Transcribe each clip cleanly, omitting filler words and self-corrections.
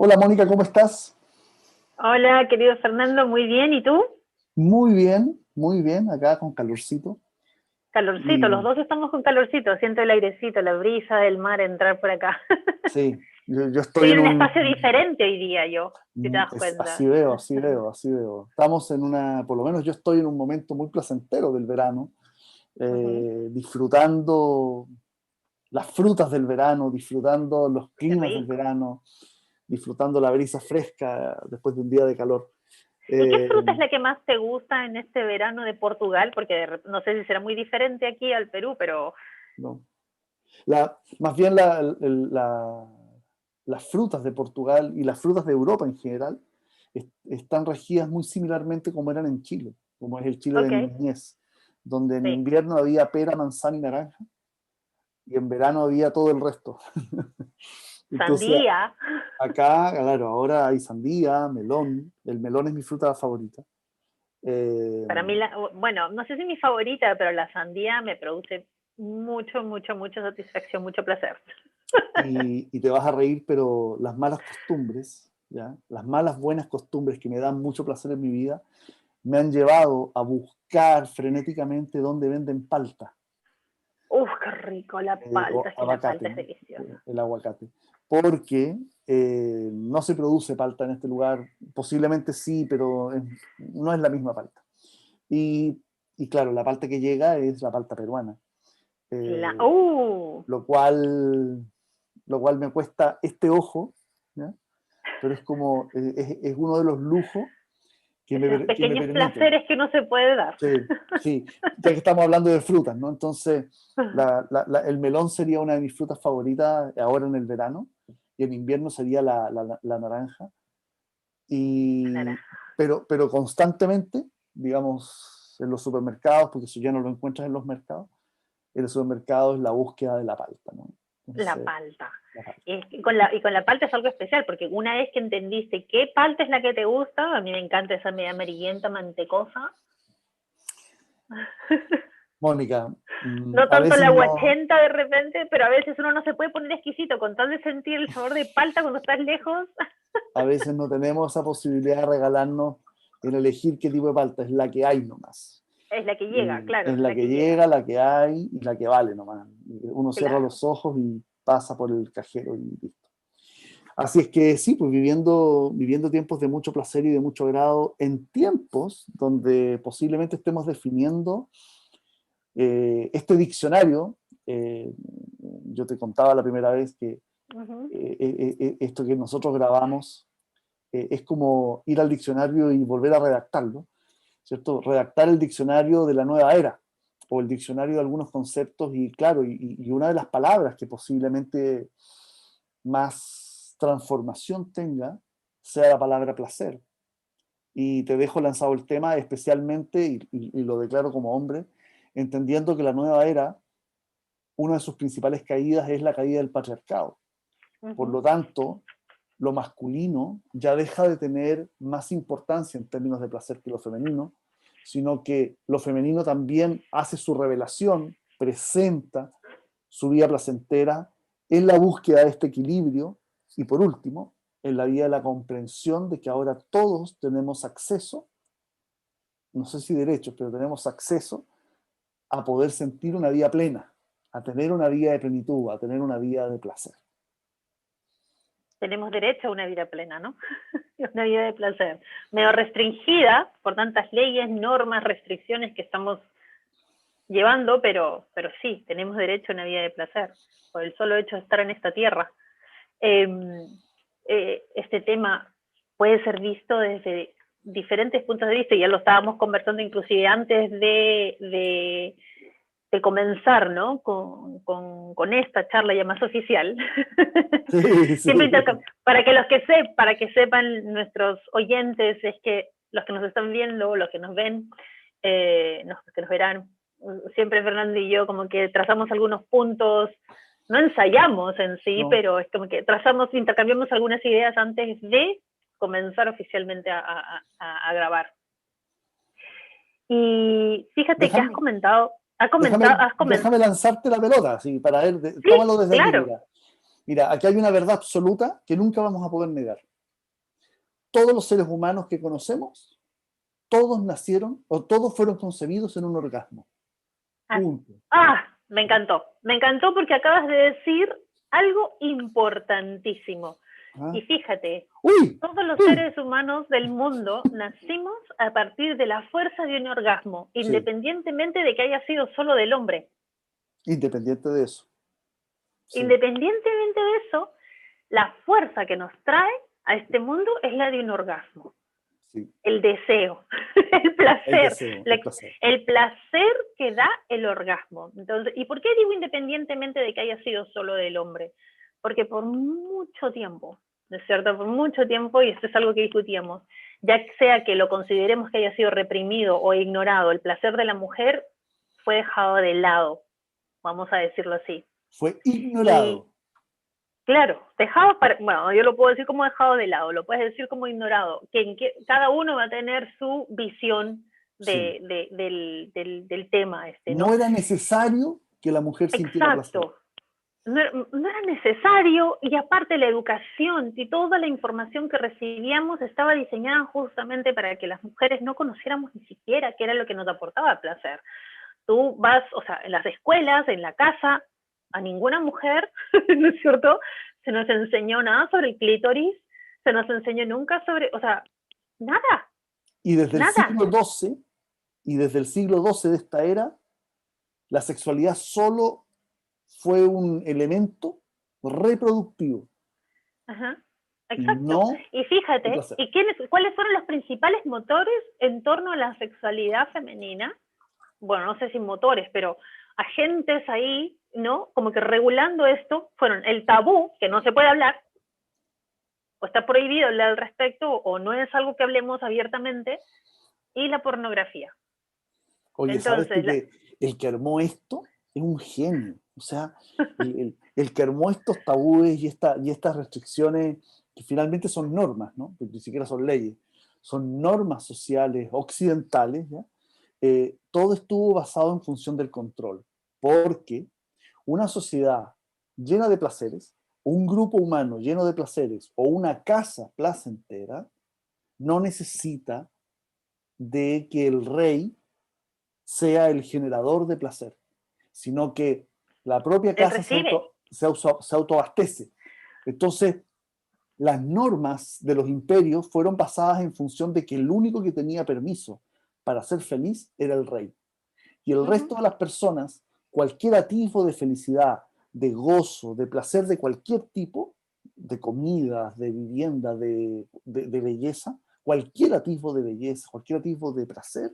Hola Mónica, ¿cómo estás? Hola, querido Fernando, muy bien. ¿Y tú? Muy bien, acá con calorcito. Calorcito, los Y dos estamos con calorcito. Siento el airecito, la brisa del mar entrar por acá. sí, yo estoy Estoy en en un un... espacio diferente hoy día yo, si te das cuenta. Así veo, así veo, así veo. Estamos en una, por lo menos yo estoy en un momento muy placentero del verano, Ujú. disfrutando las frutas del verano, disfrutando los Qué climas del rico. verano, disfrutando la brisa fresca después de un día de calor. ¿Y qué Eh, fruta es la que más te gusta en este verano de Portugal? Porque no sé si será muy diferente aquí al Perú, pero no. Más bien las frutas de Portugal y las frutas de Europa en general están regidas muy similarmente como eran en Chile, como es el Chile de ok, mi niñez, donde en sí. invierno había pera, manzana y naranja, y en verano había todo el resto. Entonces, Sandía. acá, claro, ahora hay sandía, melón. El melón es mi fruta favorita. Eh, Para mí, bueno, no sé si mi favorita, pero la sandía me produce mucha satisfacción, mucho placer. y te vas a reír, pero las malas costumbres, ¿ya? Las malas buenas costumbres que me dan mucho placer en mi vida, me han llevado a buscar frenéticamente dónde venden palta, Uf, qué rico la palta, o es que la aguacate, palta es ¿no? deliciosa. El aguacate. Porque no se produce palta en este lugar, posiblemente sí, pero no es la misma palta. Y, y claro, la palta que llega es la palta peruana, La, eh, lo cual, lo cual me cuesta este ojo, ¿ya? Pero es como, es uno de los lujos esos que me pequeños permiten. placeres que uno se puede dar. Sí, sí, ya que estamos hablando de frutas, ¿no? Entonces, el melón sería una de mis frutas favoritas ahora en el verano, y en invierno sería la naranja. Y, Naranja. pero constantemente, digamos, en los supermercados, porque eso ya no lo encuentras en los mercados, en los supermercados es la búsqueda de la palta, ¿no? La Entonces, palta. la palta. Y con la palta es algo especial, porque una vez que entendiste qué palta es la que te gusta, a mí me encanta esa media amarillenta, mantecosa. Mónica, No a tanto veces la no, guachenta de repente, pero a veces uno no se puede poner exquisito con tal de sentir el sabor de palta cuando estás lejos. a veces no tenemos esa posibilidad de regalarnos en elegir qué tipo de palta, es la que hay nomás. Es la que llega, Es claro, la la que que llega, llega, la que hay y la que vale nomás. Uno cierra claro. los ojos y pasa por el cajero y listo. Así es que sí, pues viviendo tiempos de mucho placer y de mucho agrado, en tiempos donde posiblemente estemos definiendo este diccionario. Yo te contaba la primera vez que Ujú. esto que nosotros grabamos es como ir al diccionario y volver a redactarlo, ¿cierto? Redactar el diccionario de la nueva era o el diccionario de algunos conceptos y claro, y una de las palabras que posiblemente más transformación tenga sea la palabra placer. Y te dejo lanzado el tema especialmente, y lo declaro como hombre, entendiendo que la nueva era, una de sus principales caídas es la caída del patriarcado. Por Ujú. lo tanto, lo masculino ya deja de tener más importancia en términos de placer que lo femenino, sino que lo femenino también hace su revelación, presenta su vida placentera en la búsqueda de este equilibrio y por último, en la vida de la comprensión de que ahora todos tenemos acceso, no sé si derechos, pero tenemos acceso a poder sentir una vida plena, a tener una vida de plenitud, a tener una vida de placer. Tenemos derecho a una vida plena, ¿no? Una vida de placer. Medio restringida por tantas leyes, normas, restricciones que estamos llevando, pero sí, tenemos derecho a una vida de placer, por el solo hecho de estar en esta tierra. Eh, este tema puede ser visto desde diferentes puntos de vista, y ya lo estábamos conversando inclusive antes de comenzar, ¿no? Con esta charla ya más oficial. Sí, sí. Siempre para que para que sepan nuestros oyentes, es que los que nos están viendo, los que nos ven, que nos verán, siempre Fernando y yo como que trazamos algunos puntos, no ensayamos en sí, No, pero es como que trazamos, intercambiamos algunas ideas antes de comenzar oficialmente a grabar. Y fíjate que déjame, has comentado, déjame lanzarte la pelota, sí, para ver, sí, tómalo desde aquí, claro, mira. Mira, aquí hay una verdad absoluta que nunca vamos a poder negar. todos los seres humanos que conocemos, todos nacieron o todos fueron concebidos en un orgasmo. Punto. Me encantó porque acabas de decir algo importantísimo. ¿Ah? Y fíjate, ¡Uy! todos los seres humanos del mundo nacimos a partir de la fuerza de un orgasmo, Sí. Independientemente de que haya sido solo del hombre. Independiente de eso. Sí. Independientemente de eso, la fuerza que nos trae a este mundo es la de un orgasmo. Sí. El deseo, el placer, el placer que da el orgasmo. Entonces, ¿y por qué digo independientemente de que haya sido solo del hombre? Porque por mucho tiempo, ¿no es cierto? Por mucho tiempo, y esto es algo que discutíamos, ya sea que lo consideremos que haya sido reprimido o ignorado, el placer de la mujer fue dejado de lado, vamos a decirlo así. Fue ignorado. Claro, dejado bueno, yo lo puedo decir como dejado de lado, lo puedes decir como ignorado, que cada uno va a tener su visión del tema. ¿No? No era necesario que la mujer sintiera placer. No era necesario, y aparte la educación y toda la información que recibíamos estaba diseñada justamente para que las mujeres no conociéramos ni siquiera qué era lo que nos aportaba placer. Tú vas, o sea, en las escuelas, en la casa, a ninguna mujer, ¿no es cierto?, se nos enseñó nada sobre el clítoris, se nos enseñó nunca sobre, o sea, nada. Y desde el siglo XII de esta era, la sexualidad solo fue un elemento reproductivo. Ajá, exacto. Y fíjate, ¿cuáles fueron los principales motores en torno a la sexualidad femenina? Bueno, no sé si motores, pero agentes ahí, ¿no? Como que regulando esto, fueron el tabú, que no se puede hablar, o está prohibido hablar al respecto, o no es algo que hablemos abiertamente, y la pornografía. Oye, entonces, ¿sabes que el que armó esto es un genio? O sea, el que armó estos tabúes y estas restricciones, que finalmente son normas, ¿no? Porque ni siquiera son leyes, son normas sociales occidentales, ¿ya? Todo estuvo basado en función del control, porque una sociedad llena de placeres, un grupo humano lleno de placeres o una casa placentera no necesita de que el rey sea el generador de placer, sino que la propia casa se autoabastece. Entonces, las normas de los imperios fueron basadas en función de que el único que tenía permiso para ser feliz era el rey. Y el resto de las personas, cualquier atisbo de felicidad, de gozo, de placer de cualquier tipo, de comida, de vivienda, de belleza, cualquier atisbo de belleza, cualquier atisbo de placer,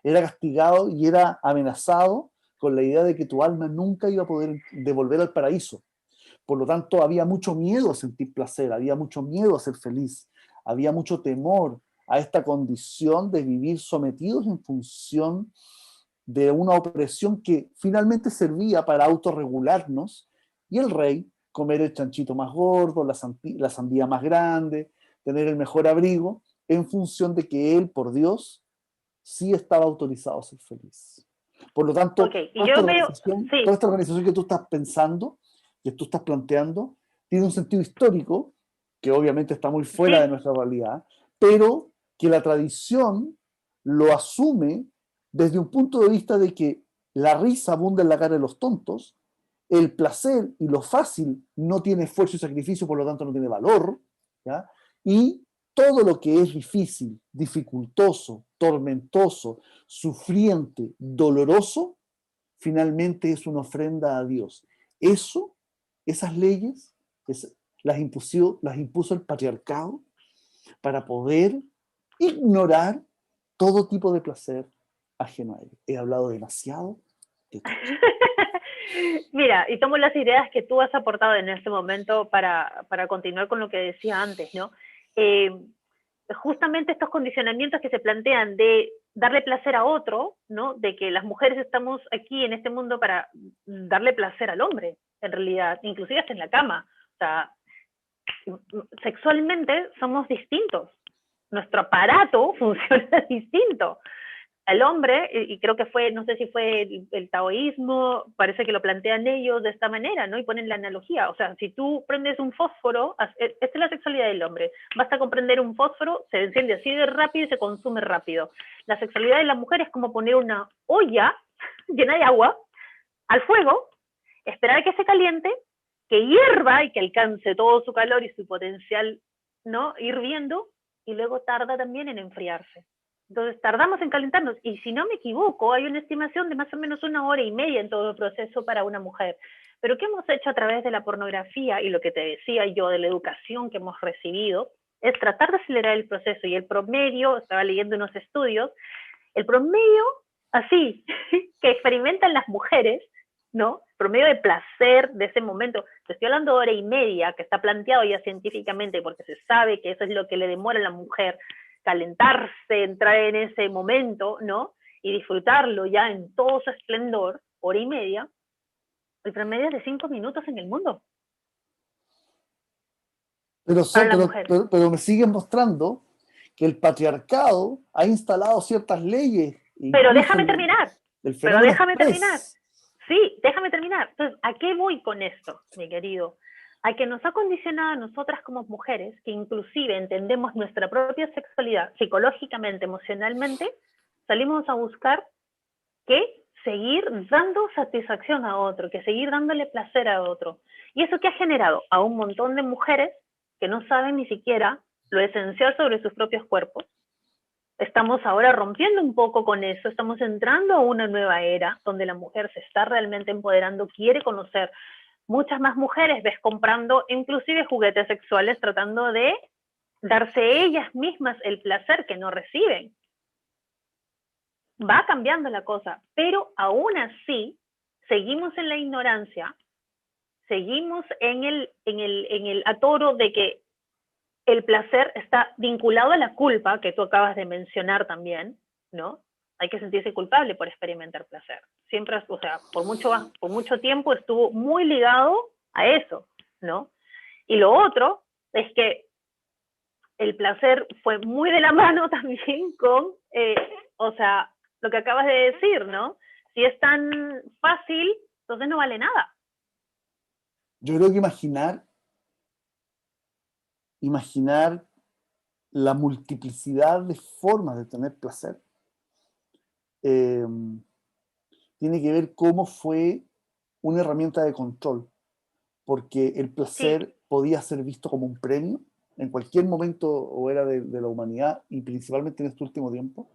era castigado y era amenazado con la idea de que tu alma nunca iba a poder devolver al paraíso. Por lo tanto, había mucho miedo a sentir placer, había mucho miedo a ser feliz, había mucho temor a esta condición de vivir sometidos en función de una opresión que finalmente servía para autorregularnos, y el rey comer el chanchito más gordo, la sandía más grande, tener el mejor abrigo, en función de que él, por Dios, sí estaba autorizado a ser feliz. Por lo tanto, toda esta organización que tú estás pensando, que tú estás planteando, tiene un sentido histórico, que obviamente está muy fuera de nuestra realidad, pero que la tradición lo asume desde un punto de vista de que la risa abunda en la cara de los tontos, el placer y lo fácil no tiene esfuerzo y sacrificio, por lo tanto no tiene valor, ¿ya? Y todo lo que es difícil, dificultoso, tormentoso, sufriente, doloroso, finalmente es una ofrenda a Dios. Esas leyes, las impuso el patriarcado para poder ignorar todo tipo de placer ajeno a él. He hablado demasiado. Mira, y tomo las ideas que tú has aportado en este momento para continuar con lo que decía antes, ¿no? Justamente estos condicionamientos que se plantean de darle placer a otro, ¿no? De que las mujeres estamos aquí en este mundo para darle placer al hombre, en realidad, inclusive hasta en la cama. O sea, sexualmente somos distintos. Nuestro aparato funciona distinto. al hombre, y creo que fue, no sé si fue el taoísmo, parece que lo plantean ellos de esta manera, ¿no? Y ponen la analogía, o sea, si tú prendes un fósforo, esta es la sexualidad del hombre, basta con prender un fósforo, se enciende así de rápido y se consume rápido. La sexualidad de la mujer es como poner una olla llena de agua al fuego, esperar a que se caliente, que hierva y que alcance todo su calor y su potencial, ¿no? Hirviendo, y luego tarda también en enfriarse. Entonces tardamos en calentarnos, y si no me equivoco, hay una estimación de más o menos 1 hora y media en todo el proceso para una mujer. Pero ¿qué hemos hecho a través de la pornografía y lo que te decía yo de la educación que hemos recibido? Es tratar de acelerar el proceso, y el promedio, estaba leyendo unos estudios, el promedio, así, que experimentan las mujeres, ¿no? Promedio de placer de ese momento, te estoy hablando de 1 hora y media, que está planteado ya científicamente, porque se sabe que eso es lo que le demora a la mujer calentarse, entrar en ese momento, ¿no? Y disfrutarlo ya en todo su esplendor, 1 hora y media, el promedio es de 5 minutos en el mundo Pero, para la mujer. pero me siguen mostrando que el patriarcado ha instalado ciertas leyes, Pero incluso déjame terminar, el pero fenómeno déjame terminar. estrés. Sí, déjame terminar. Entonces, ¿a qué voy con esto, mi querido? A que nos ha condicionado a nosotras como mujeres, que inclusive entendemos nuestra propia sexualidad psicológicamente, emocionalmente, salimos a buscar que seguir dando satisfacción a otro, que seguir dándole placer a otro. ¿Y eso qué ha generado? A un montón de mujeres que no saben ni siquiera lo esencial sobre sus propios cuerpos. Estamos ahora rompiendo un poco con eso, estamos entrando a una nueva era donde la mujer se está realmente empoderando, quiere conocer. Muchas más mujeres ves comprando inclusive juguetes sexuales, tratando de darse ellas mismas el placer que no reciben. Va cambiando la cosa, pero aún así seguimos en la ignorancia, seguimos en el atoro de que el placer está vinculado a la culpa, que tú acabas de mencionar también, ¿no? Hay que sentirse culpable por experimentar placer. Siempre, o sea, por mucho tiempo estuvo muy ligado a eso, ¿no? Y lo otro es que el placer fue muy de la mano también con, o sea, lo que acabas de decir, ¿no? Si es tan fácil, entonces no vale nada. Yo creo que imaginar la multiplicidad de formas de tener placer eh, tiene que ver cómo fue una herramienta de control, porque el Sí, placer podía ser visto como un premio en cualquier momento o era de la humanidad, y principalmente en este último tiempo.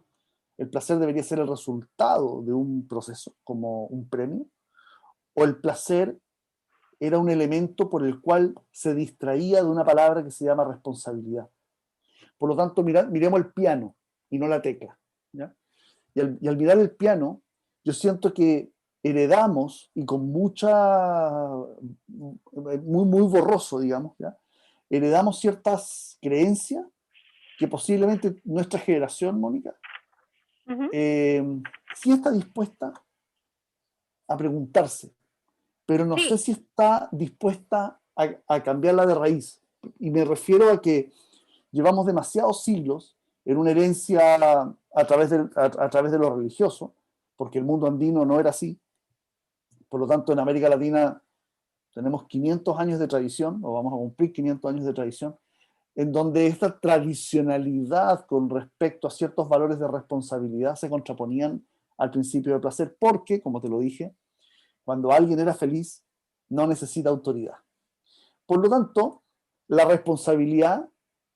El placer debería ser el resultado de un proceso, como un premio, o el placer era un elemento por el cual se distraía de una palabra que se llama responsabilidad. Por lo tanto, miremos el piano y no la tecla, ¿ya? Y al mirar el piano, yo siento que heredamos, y con muy borroso, digamos, ¿ya? Heredamos ciertas creencias que posiblemente nuestra generación, Mónica, uh-huh. eh, sí está dispuesta a preguntarse, pero no sé Sí, si está dispuesta a cambiarla de raíz. Y me refiero a que llevamos demasiados siglos en una herencia a través de lo religioso, porque el mundo andino no era así. Por lo tanto, en América Latina tenemos 500 años de tradición, o vamos a cumplir 500 años de tradición, en donde esta tradicionalidad con respecto a ciertos valores de responsabilidad se contraponían al principio de placer, porque, como te lo dije, cuando alguien era feliz, no necesita autoridad. Por lo tanto, la responsabilidad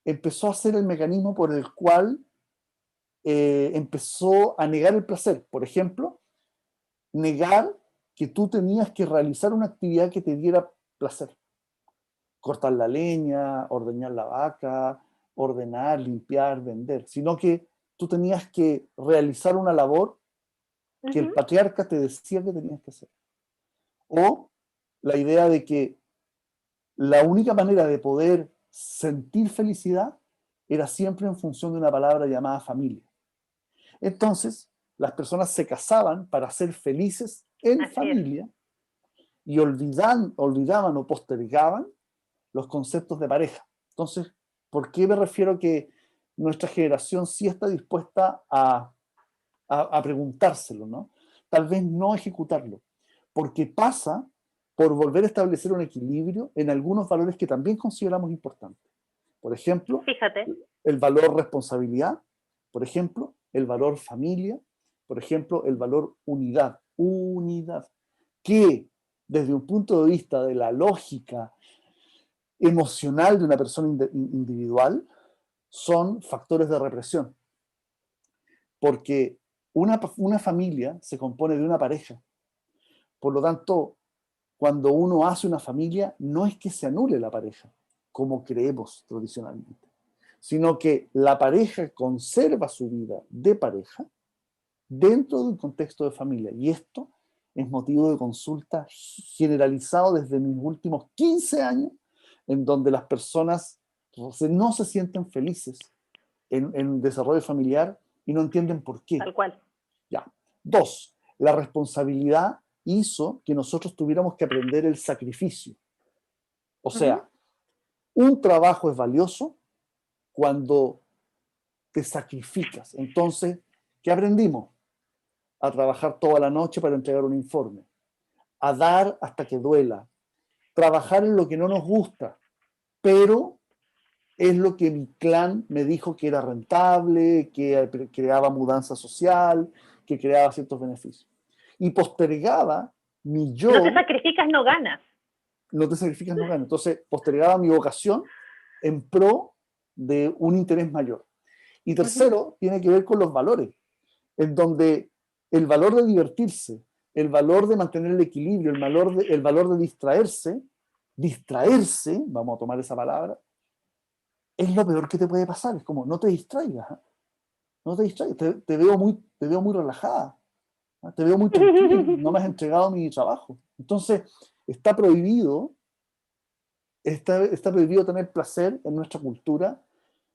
empezó a ser el mecanismo por el cual empezó a negar el placer. Por ejemplo, negar que tú tenías que realizar una actividad que te diera placer. Cortar la leña, ordeñar la vaca, ordenar, limpiar, vender, sino que tú tenías que realizar una labor que el uh-huh. patriarca te decía que tenías que hacer. O la idea de que la única manera de poder sentir felicidad era siempre en función de una palabra llamada familia. Entonces, las personas se casaban para ser felices en Así es. familia y olvidaban o postergaban los conceptos de pareja. Entonces, ¿por qué me refiero que nuestra generación sí está dispuesta a a preguntárselo, ¿no? Tal vez no ejecutarlo, porque pasa por volver a establecer un equilibrio en algunos valores que también consideramos importantes. Por ejemplo, Fíjate, el valor responsabilidad, por ejemplo, el valor familia, por ejemplo, el valor unidad. Unidad, que desde un punto de vista de la lógica emocional de una persona individual, son factores de represión. Porque una familia se compone de una pareja. Por lo tanto, cuando uno hace una familia, no es que se anule la pareja, como creemos tradicionalmente, sino que la pareja conserva su vida de pareja dentro de un contexto de familia. Y esto es motivo de consulta generalizado desde mis últimos 15 años, en donde las personas no se sienten felices en desarrollo familiar y no entienden por qué. tal cual. Ya. Dos, la responsabilidad hizo que nosotros tuviéramos que aprender el sacrificio. O sea, un trabajo es valioso cuando te sacrificas. Entonces, ¿qué aprendimos? A trabajar toda la noche para entregar un informe, a dar hasta que duela, trabajar en lo que no nos gusta, pero es lo que mi clan me dijo que era rentable, que creaba mudanza social, que creaba ciertos beneficios. Y postergaba mi Si no te yo, sacrificas, no ganas. no te sacrificas, no ganas. Entonces, postergaba mi vocación en pro de un interés mayor. Y tercero, tiene que ver con los valores, en donde el valor de divertirse, el valor de mantener el equilibrio, el valor de distraerse, vamos a tomar esa palabra, es lo peor que te puede pasar. Es como, no te distraigas, ¿eh? No te distraigas, te veo muy relajada, ¿eh? Te veo muy tranquila, no me has entregado mi trabajo. Entonces, está prohibido, está prohibido tener placer en nuestra cultura,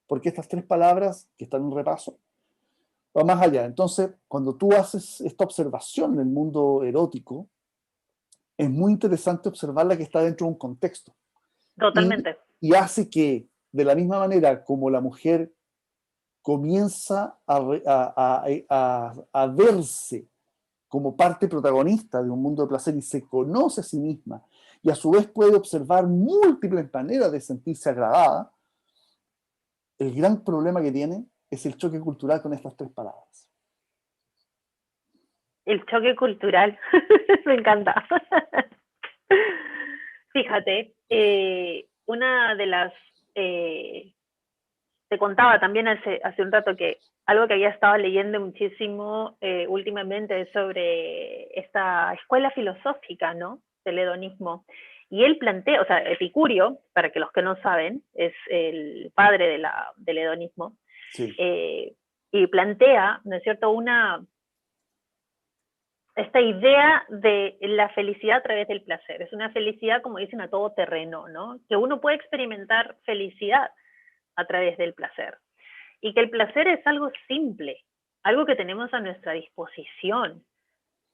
porque estas tres palabras que están en repaso, va más allá. Entonces, cuando tú haces esta observación en el mundo erótico, es muy interesante observarla que está dentro de un contexto. Y, Totalmente. y hace que, de la misma manera como la mujer comienza a verse como parte protagonista de un mundo de placer y se conoce a sí misma, y a su vez puede observar múltiples maneras de sentirse agradada, el gran problema que tiene es el choque cultural con estas tres palabras. El choque cultural. Me encanta. Fíjate, una de las... te contaba también hace un rato que algo que había estado leyendo muchísimo últimamente es sobre esta escuela filosófica, ¿no? Del hedonismo. Y él plantea, o sea, Epicurio, para que los que no saben, es el padre del hedonismo, Sí. y plantea, ¿no es cierto?, esta idea de la felicidad a través del placer. Es una felicidad, como dicen, a todo terreno, ¿no? Que uno puede experimentar felicidad a través del placer. Y que el placer es algo simple, algo que tenemos a nuestra disposición,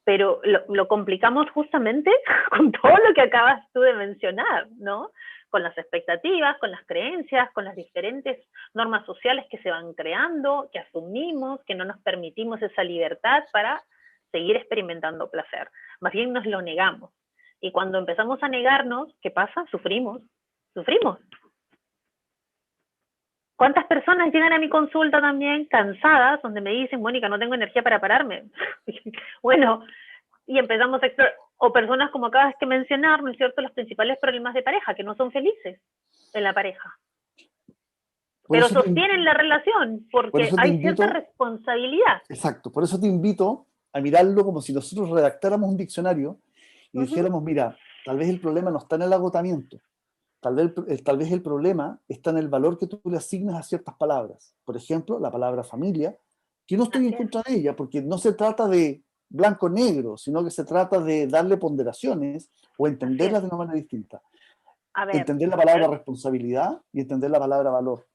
pero lo complicamos justamente con todo lo que acabas tú de mencionar, ¿no? Con las expectativas, con las creencias, con las diferentes normas sociales que se van creando, que asumimos, que no nos permitimos esa libertad para seguir experimentando placer. Más bien nos lo negamos. Y cuando empezamos a negarnos, ¿qué pasa? Sufrimos. Sufrimos. ¿Cuántas personas llegan a mi consulta también cansadas, donde me dicen, Mónica, no tengo energía para pararme? Bueno, y empezamos a explorar, o personas como acabas de mencionar, ¿no es cierto?, los principales problemas de pareja, que no son felices en la pareja. Por Pero eso te, sostienen la relación, por porque eso te hay cierta invito, responsabilidad. exacto, por eso te invito a mirarlo como si nosotros redactáramos un diccionario y dijéramos, mira, tal vez el problema no está en el agotamiento, tal vez el problema está en el valor que tú le asignas a ciertas palabras. Por ejemplo, la palabra familia, que no estoy en Así es. contra de ella, porque no se trata de blanco-negro, sino que se trata de darle ponderaciones o Así es. entenderlas de una manera distinta. A ver, Entender la palabra responsabilidad y entender la palabra valor.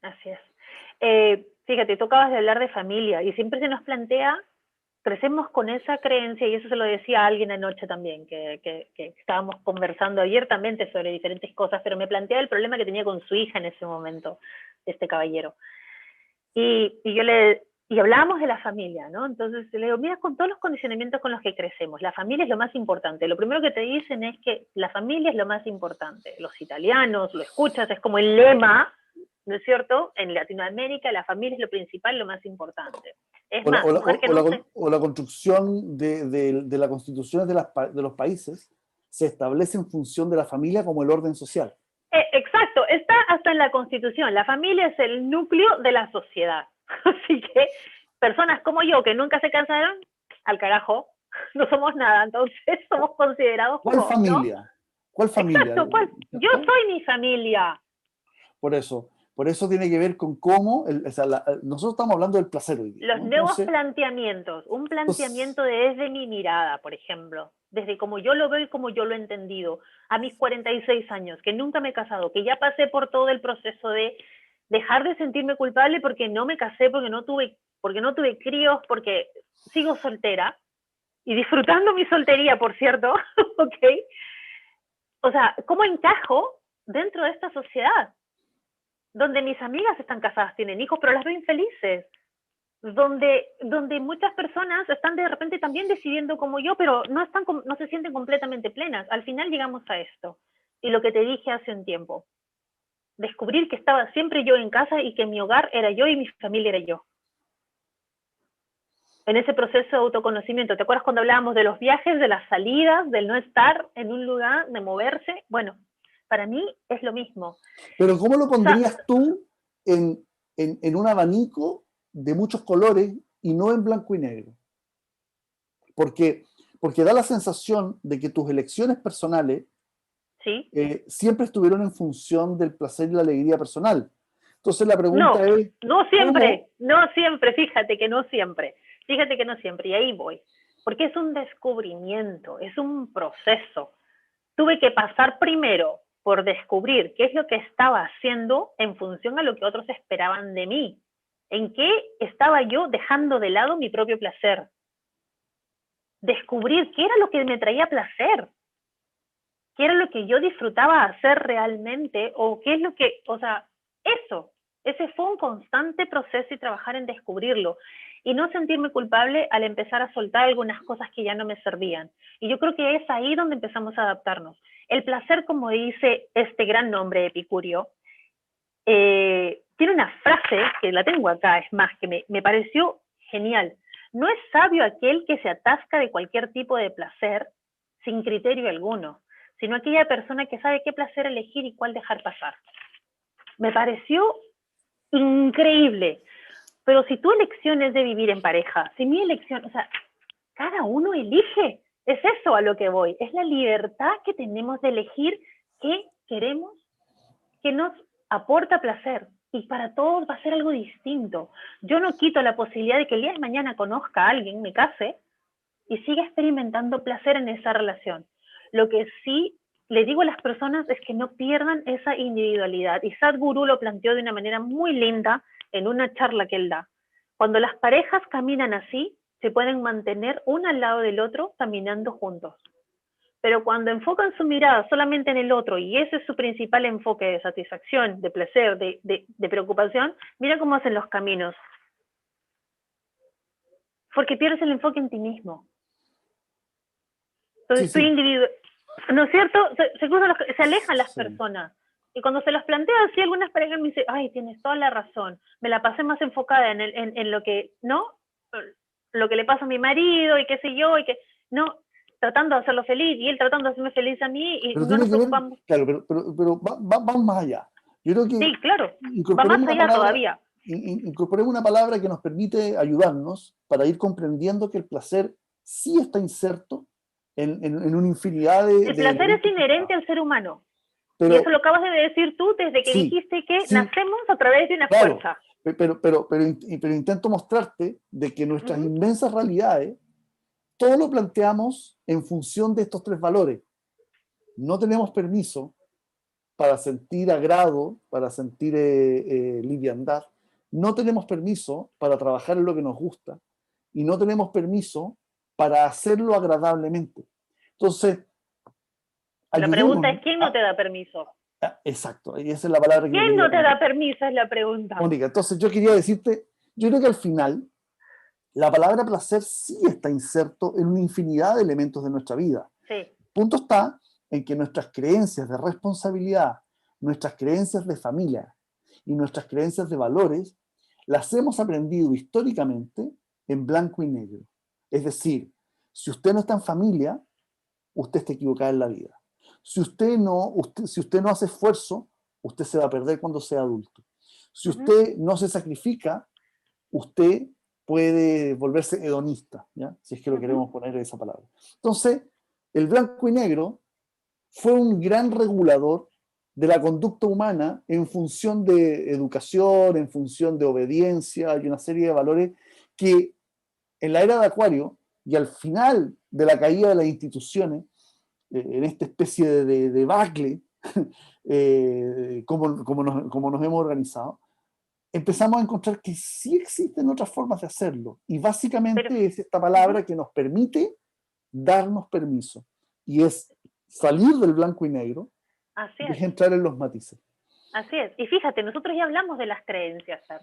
así es. Fíjate, tú acabas de hablar de familia y siempre se nos plantea, crecemos con esa creencia, y eso se lo decía a alguien anoche también, que estábamos conversando abiertamente sobre diferentes cosas, pero me planteaba el problema que tenía con su hija en ese momento, este caballero. Y yo y hablábamos de la familia, ¿no? Entonces le digo, mira, con todos los condicionamientos con los que crecemos, la familia es lo más importante. Lo primero que te dicen es que la familia es lo más importante. Los italianos, lo escuchas, es como el lema, ¿no es cierto? En Latinoamérica la familia es lo principal, lo más importante. Es más, mujer que no se... o la construcción de las constituciones de los países se establece en función de la familia como el orden social. Exacto, está hasta en la Constitución. La familia es el núcleo de la sociedad. Así que personas como yo que nunca se casaron, al carajo, no somos nada, entonces somos considerados ¿Cuál como, familia? ¿no? ¿Cuál familia? Exacto, yo soy mi familia. Por eso tiene que ver con cómo, nosotros estamos hablando del placer hoy día, Los ¿no? nuevos Entonces, planteamientos, un planteamiento desde mi mirada, por ejemplo, desde como yo lo veo y como yo lo he entendido, a mis 46 años, que nunca me he casado, que ya pasé por todo el proceso de dejar de sentirme culpable porque no me casé, porque no tuve críos, porque sigo soltera y disfrutando mi soltería, por cierto, ¿ok? O sea, ¿cómo encajo dentro de esta sociedad? Donde mis amigas están casadas, tienen hijos, pero las veo infelices. Donde muchas personas están de repente también decidiendo como yo, pero no se sienten completamente plenas. Al final llegamos a esto. Y lo que te dije hace un tiempo. Descubrir que estaba siempre yo en casa y que mi hogar era yo y mi familia era yo. En ese proceso de autoconocimiento. ¿Te acuerdas cuando hablábamos de los viajes, de las salidas, del no estar en un lugar, de moverse? Bueno, para mí es lo mismo. Pero ¿cómo lo pondrías tú en un abanico de muchos colores y no en blanco y negro? Porque da la sensación de que tus elecciones personales ¿Sí? Siempre estuvieron en función del placer y la alegría personal. Entonces la pregunta es... No siempre, fíjate que no siempre, y ahí voy, porque es un descubrimiento, es un proceso. Tuve que pasar primero por descubrir qué es lo que estaba haciendo en función a lo que otros esperaban de mí, en qué estaba yo dejando de lado mi propio placer, descubrir qué era lo que me traía placer, qué era lo que yo disfrutaba hacer realmente, o qué es lo que, o sea, ese fue un constante proceso y trabajar en descubrirlo, y no sentirme culpable al empezar a soltar algunas cosas que ya no me servían. Y yo creo que es ahí donde empezamos a adaptarnos. El placer, como dice este gran nombre Epicurio, tiene una frase, que la tengo acá, es más, que me pareció genial. No es sabio aquel que se atasca de cualquier tipo de placer sin criterio alguno, sino aquella persona que sabe qué placer elegir y cuál dejar pasar. Me pareció increíble. Pero si tu elección es de vivir en pareja, si mi elección, o sea, cada uno elige, es eso a lo que voy, es la libertad que tenemos de elegir qué queremos, qué nos aporta placer, y para todos va a ser algo distinto. Yo no quito la posibilidad de que el día de mañana conozca a alguien, me case, y siga experimentando placer en esa relación. Lo que sí le digo a las personas es que no pierdan esa individualidad, y Sadhguru lo planteó de una manera muy linda en una charla que él da. Cuando las parejas caminan así, se pueden mantener uno al lado del otro caminando juntos. Pero cuando enfocan su mirada solamente en el otro, y ese es su principal enfoque de satisfacción, de placer, de preocupación, mira cómo hacen los caminos. Porque pierdes el enfoque en ti mismo. Entonces, sí, sí. ¿no es cierto? Se alejan las personas. Y cuando se los planteo así, algunas parejas me dicen, ay, tienes toda la razón, me la pasé más enfocada en lo que, ¿no? Lo que le pasa a mi marido y qué sé yo, y que, no, tratando de hacerlo feliz, y él tratando de hacerme feliz a mí, y Pero no tiene nos que ver, preocupamos. claro, pero vamos más allá. Yo creo Sí, que claro, va incorporemos más una allá palabra, todavía. incorporemos una palabra que nos permite ayudarnos para ir comprendiendo que el placer sí está inserto en una infinidad El de placer es elementos. inherente al ser humano. Y eso Pero lo acabas de decir tú desde que sí, dijiste que sí, nacemos a través de una claro, fuerza. pero intento mostrarte de que nuestras Uh-huh. inmensas realidades, todo lo planteamos en función de estos tres valores. No tenemos permiso para sentir agrado, para sentir liviandad. No tenemos permiso para trabajar en lo que nos gusta y no tenemos permiso para hacerlo agradablemente. Entonces, La pregunta ayudémonos. es, ¿quién no te da permiso? Exacto, y esa es la palabra que yo ¿Quién quería no te poner. da permiso? Es la pregunta. Mónica, entonces yo quería decirte, yo creo que al final la palabra placer sí está inserto en una infinidad de elementos de nuestra vida. Sí. El punto está en que nuestras creencias de responsabilidad, nuestras creencias de familia y nuestras creencias de valores, las hemos aprendido históricamente en blanco y negro. Es decir, si usted no está en familia, usted está equivocado en la vida. Si usted no hace esfuerzo, usted se va a perder cuando sea adulto. Si usted no se sacrifica, usted puede volverse hedonista, ¿ya? Si es que lo queremos poner esa palabra. Entonces, el blanco y negro fue un gran regulador de la conducta humana en función de educación, en función de obediencia y una serie de valores que en la era de Acuario y al final de la caída de las instituciones, en esta especie de debacle, como nos hemos organizado, empezamos a encontrar que sí existen otras formas de hacerlo. Y básicamente Pero, es esta palabra que nos permite darnos permiso. Y es salir del blanco y negro así y es, entrar en los matices. así es. Y fíjate, nosotros ya hablamos de las creencias, Fer.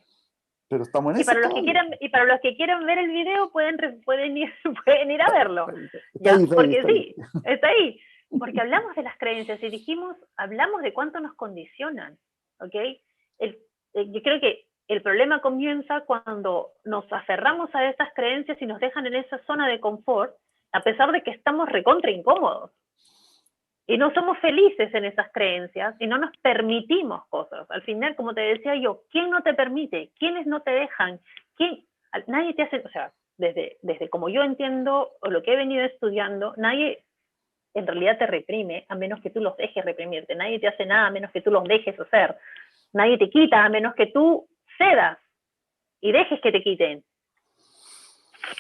Pero estamos en Y ese para los que todavía. quieran ver el video pueden ir a verlo. Está ¿Ya? ahí, está ahí, Porque está ahí. sí, está ahí. Porque hablamos de las creencias y hablamos de cuánto nos condicionan, ¿ok? Yo creo que el problema comienza cuando nos aferramos a esas creencias y nos dejan en esa zona de confort, a pesar de que estamos recontra incómodos. Y no somos felices en esas creencias y no nos permitimos cosas. Al final, como te decía yo, ¿quién no te permite? ¿Quiénes no te dejan? Nadie te hace, o sea, desde como yo entiendo o lo que he venido estudiando, nadie en realidad te reprime a menos que tú los dejes reprimirte. Nadie te hace nada a menos que tú los dejes hacer. Nadie te quita a menos que tú cedas y dejes que te quiten.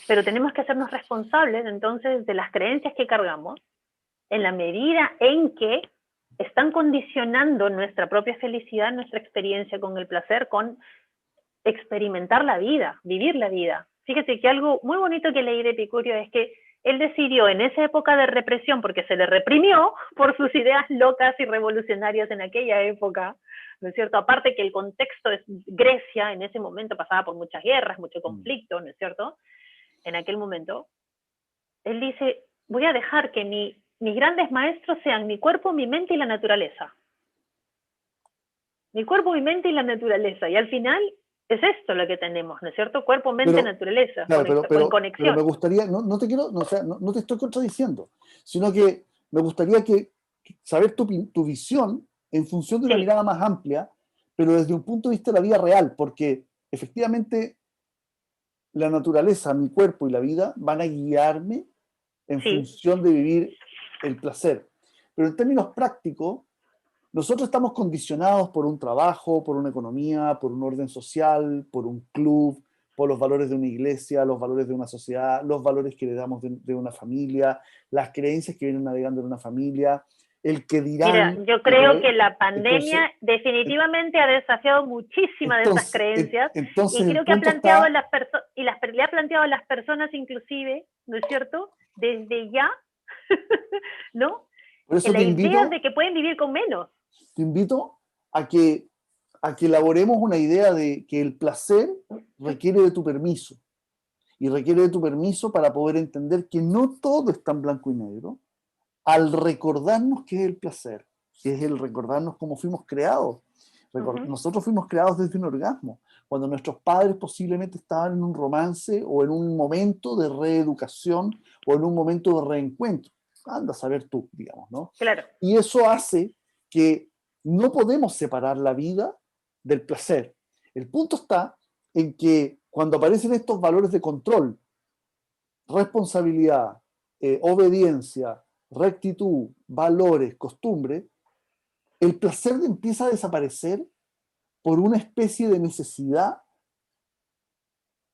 Pero tenemos que hacernos responsables entonces de las creencias que cargamos en la medida en que están condicionando nuestra propia felicidad, nuestra experiencia con el placer, con experimentar la vida, vivir la vida. Fíjate que algo muy bonito que leí de Epicurio es que él decidió en esa época de represión, porque se le reprimió por sus ideas locas y revolucionarias en aquella época, ¿no es cierto? Aparte que el contexto es Grecia, en ese momento pasaba por muchas guerras, mucho conflicto, ¿no es cierto? En aquel momento, él dice, voy a dejar que mis grandes maestros sean mi cuerpo, mi mente y la naturaleza. Mi cuerpo, mi mente y la naturaleza. Y al final es esto lo que tenemos, ¿no es cierto? Cuerpo, mente, naturaleza, claro, en conexión. pero me gustaría, no te quiero, o sea, no te estoy contradiciendo, sino que me gustaría saber tu visión en función de una Sí. mirada más amplia, pero desde un punto de vista de la vida real, porque efectivamente la naturaleza, mi cuerpo y la vida van a guiarme en función de vivir el placer. Pero en términos prácticos, nosotros estamos condicionados por un trabajo, por una economía, por un orden social, por un club, por los valores de una iglesia, los valores de una sociedad, los valores que heredamos de una familia, las creencias que vienen navegando en una familia, el que dirán. Mira, yo creo que la pandemia definitivamente ha desafiado muchísimas de esas creencias y creo que ha planteado le ha planteado a las personas inclusive, ¿no es cierto? Desde ya, ¿no? Por eso la idea de que pueden vivir con menos. Te invito a que elaboremos una idea de que el placer requiere de tu permiso. Y requiere de tu permiso para poder entender que no todo está en blanco y negro, al recordarnos qué es el placer, que es el recordarnos cómo fuimos creados. Nosotros fuimos creados desde un orgasmo, cuando nuestros padres posiblemente estaban en un romance o en un momento de reeducación o en un momento de reencuentro. Anda a saber tú, digamos, ¿no? Claro. Y eso hace que no podemos separar la vida del placer. El punto está en que cuando aparecen estos valores de control, responsabilidad, obediencia, rectitud, valores, costumbres, el placer empieza a desaparecer por una especie de necesidad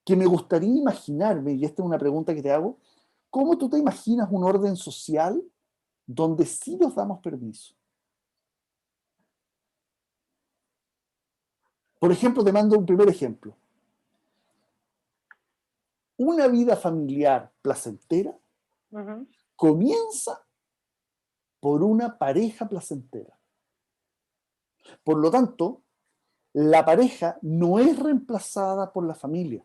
que me gustaría imaginarme, y esta es una pregunta que te hago, ¿cómo tú te imaginas un orden social donde sí nos damos permiso? Por ejemplo, te mando un primer ejemplo. Una vida familiar placentera comienza por una pareja placentera. Por lo tanto, la pareja no es reemplazada por la familia.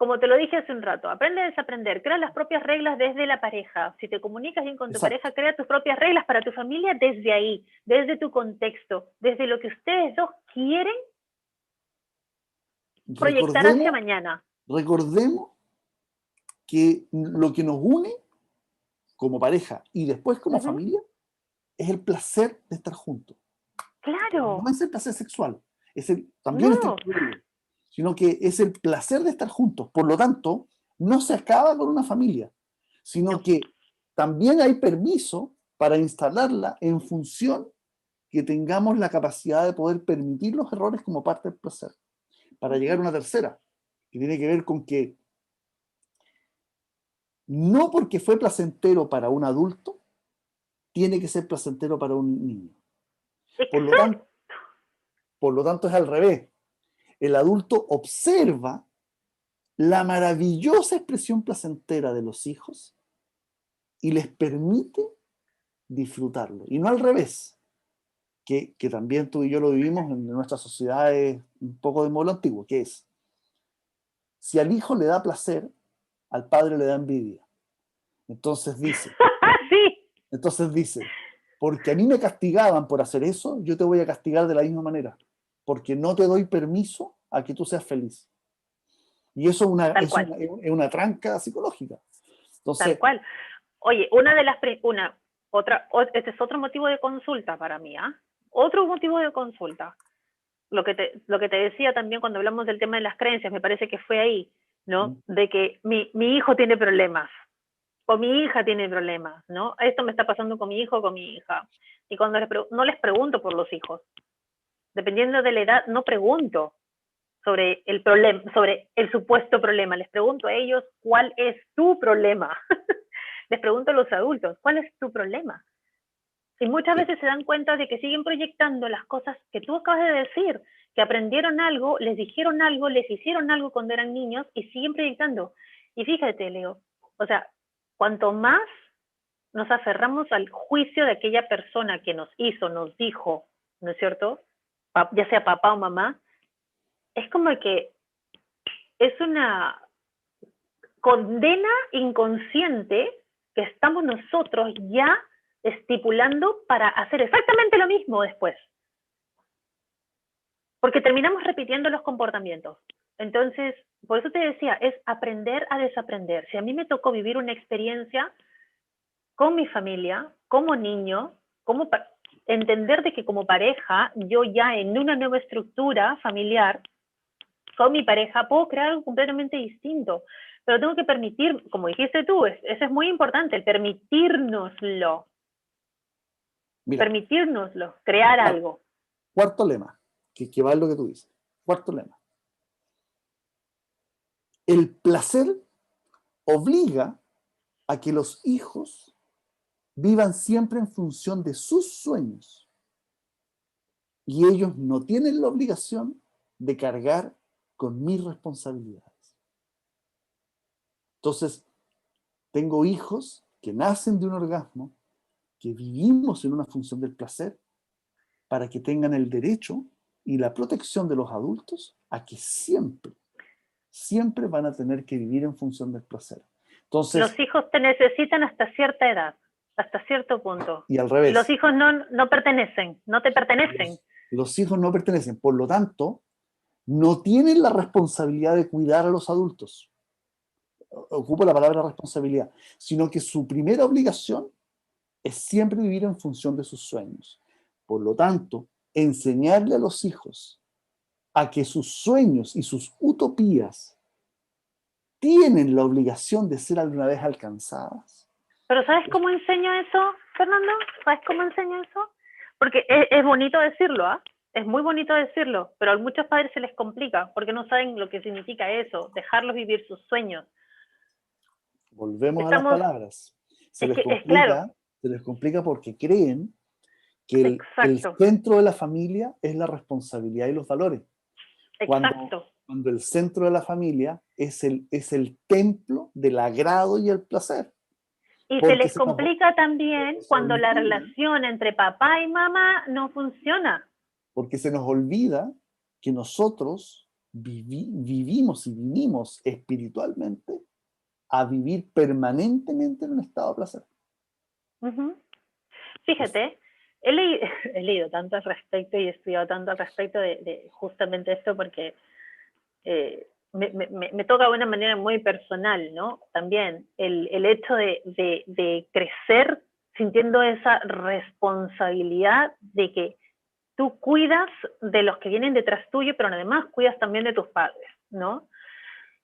como te lo dije hace un rato, aprende a desaprender, crea las propias reglas desde la pareja. Si te comunicas bien con tu Exacto. pareja, crea tus propias reglas para tu familia desde ahí, desde tu contexto, desde lo que ustedes dos quieren proyectar hacia Recordemos, mañana. recordemos que lo que nos une como pareja y después como Ujú. familia es el placer de estar juntos. No Claro, es el placer sexual, también está no, incluido, sino que es el placer de estar juntos. Por lo tanto, no se acaba con una familia, sino no. que también hay permiso para instalarla en función que tengamos la capacidad de poder permitir los errores como parte del placer. Para llegar a Ujú. una tercera, que tiene que ver con que no porque fue placentero para un adulto, tiene que ser placentero para un niño. Por lo Exacto. tanto, por lo tanto es al revés. El adulto observa la maravillosa expresión placentera de los hijos y les permite disfrutarlo. Y no al revés, que también tú y yo lo vivimos en nuestras sociedades un poco de modo antiguo, que es, si al hijo le da placer, al padre le da envidia. Entonces dice, Sí, entonces dice, porque a mí me castigaban por hacer eso, yo te voy a castigar de la misma manera, porque no te doy permiso a que tú seas feliz. Y eso tal cual, es una tranca psicológica. tal Entonces, cual. Oye, este es otro motivo de consulta para mí, ¿ah? Otro motivo de consulta. Lo que te decía también cuando hablamos del tema de las creencias, me parece que fue ahí, ¿no? De que mi hijo tiene problemas, o mi hija tiene problemas, ¿no? Esto me está pasando con mi hijo o con mi hija. Y cuando no les pregunto por los hijos, dependiendo de la edad, no pregunto sobre el problema, sobre el supuesto problema, les pregunto a ellos cuál es tu problema. Les pregunto a los adultos, ¿cuál es tu problema? Y muchas sí, veces se dan cuenta de que siguen proyectando las cosas que tú acabas de decir, que aprendieron algo, les dijeron algo, les hicieron algo cuando eran niños y siguen proyectando. Y fíjate, Leo, o sea, cuanto más nos aferramos al juicio de aquella persona que nos hizo, nos dijo, ¿no es cierto? Ya sea papá o mamá, es como que es una condena inconsciente que estamos nosotros ya estipulando para hacer exactamente lo mismo después. Porque terminamos repitiendo los comportamientos. Entonces, por eso te decía, es aprender a desaprender. Si a mí me tocó vivir una experiencia con mi familia, como niño, entender de que como pareja, yo ya en una nueva estructura familiar, con mi pareja, puedo crear algo completamente distinto. Pero tengo que permitir, como dijiste tú, eso es muy importante, el mira, permitirnoslo, crear cuarto, algo. cuarto lema, que va en lo que tú dices. Cuarto lema. El placer obliga a que los hijos vivan siempre en función de sus sueños y ellos no tienen la obligación de cargar con mis responsabilidades. Entonces, tengo hijos que nacen de un orgasmo, que vivimos en una función del placer, para que tengan el derecho y la protección de los adultos a que siempre, siempre van a tener que vivir en función del placer. Los Entonces, hijos te necesitan hasta cierta edad, hasta cierto punto. y al Y los revés, hijos no pertenecen, no te pertenecen. los hijos no pertenecen, por lo tanto, no tienen la responsabilidad de cuidar a los adultos. Ocupo la palabra responsabilidad, sino que su primera obligación es siempre vivir en función de sus sueños. Por lo tanto, enseñarle a los hijos a que sus sueños y sus utopías tienen la obligación de ser alguna vez alcanzadas. Pero ¿sabes cómo enseño eso, Fernando? ¿Sabes cómo enseño eso? Porque es bonito decirlo, ¿ah? Es muy bonito decirlo, pero a muchos padres se les complica porque no saben lo que significa eso, dejarlos vivir sus sueños. Volvemos a las Estamos, palabras. Se es les que es claro, complica, se les complica porque creen que el exacto, centro de la familia es la responsabilidad y los valores. Cuando, exacto. cuando el centro de la familia es el templo del agrado y el placer. Y se Porque les complica también se cuando la olvida, relación entre papá y mamá no funciona. porque se nos olvida que nosotros vivimos y vivimos espiritualmente a vivir permanentemente en un estado de placer. Fíjate, he leído tanto al respecto y he estudiado tanto al respecto de justamente esto porque me toca de una manera muy personal, ¿no? También el hecho de crecer sintiendo esa responsabilidad de que tú cuidas de los que vienen detrás tuyo, pero además cuidas también de tus padres, ¿no?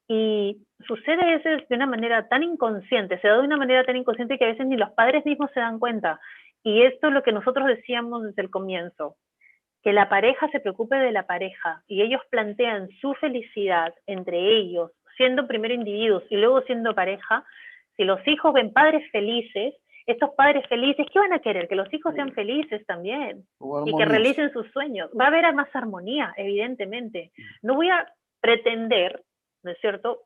Y sucede eso de una manera tan inconsciente, se da de una manera tan inconsciente que a veces ni los padres mismos se dan cuenta. Y esto es lo que nosotros decíamos desde el comienzo, que la pareja se preocupe de la pareja y ellos plantean su felicidad entre ellos, siendo primero individuos y luego siendo pareja. Si los hijos ven padres felices, estos padres felices, ¿qué van a querer? Que los hijos sean felices también y que realicen sus sueños. Va a haber más armonía, evidentemente. No voy a pretender, ¿no es cierto?,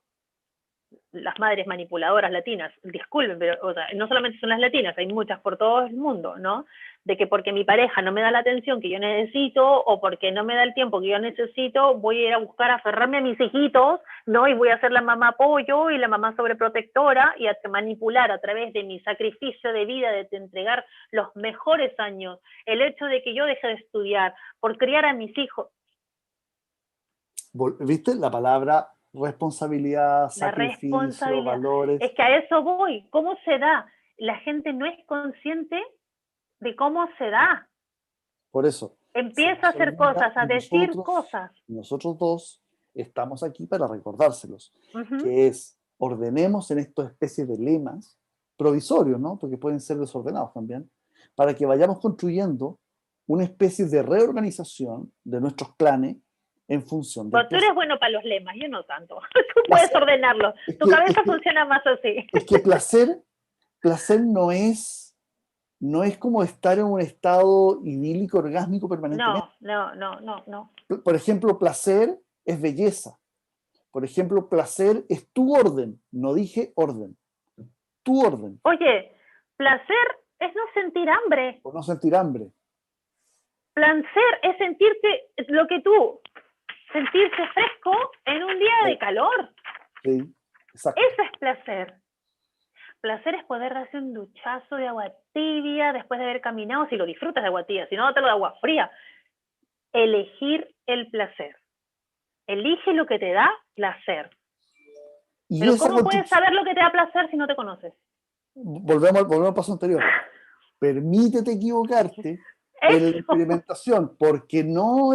las madres manipuladoras latinas, disculpen, pero o sea, no solamente son las latinas, hay muchas por todo el mundo, ¿no? De que porque mi pareja no me da la atención que yo necesito o porque no me da el tiempo que yo necesito, voy a ir a buscar aferrarme a mis hijitos, ¿no? Y voy a ser la mamá apoyo y la mamá sobreprotectora y a manipular a través de mi sacrificio de vida, de entregar los mejores años, el hecho de que yo deje de estudiar por criar a mis hijos. ¿Viste la palabra responsabilidad, sacrificio, valores? Es que a eso voy. ¿Cómo se da? La gente no es consciente de cómo se da. Por eso. Empieza a hacer cosas, a decir cosas. Nosotros dos estamos aquí para recordárselos, que es, ordenemos en estas especies de lemas provisorios, ¿no? Porque pueden ser desordenados también, para que vayamos construyendo una especie de reorganización de nuestros planes en función de... Pero tú eres bueno para los lemas, yo no tanto. Tú puedes ordenarlo. Tu cabeza funciona más así. Es que placer no es como estar en un estado idílico, orgásmico permanentemente. No. Por ejemplo, placer es belleza. Por ejemplo, placer es tu orden. No dije orden. Tu orden. Oye, placer es no sentir hambre. O no sentir hambre. Placer es sentirte lo que tú... sentirse fresco en un día de calor. Sí, exacto. Eso es placer. Placer es poder darse un duchazo de agua tibia después de haber caminado, si lo disfrutas de agua tibia, si no, dátelo de agua fría. Elegir el placer. Elige lo que te da placer. Pero ¿cómo puedes saber lo que te da placer si no te conoces? Volvemos al paso anterior. Permítete equivocarte en la experimentación, porque no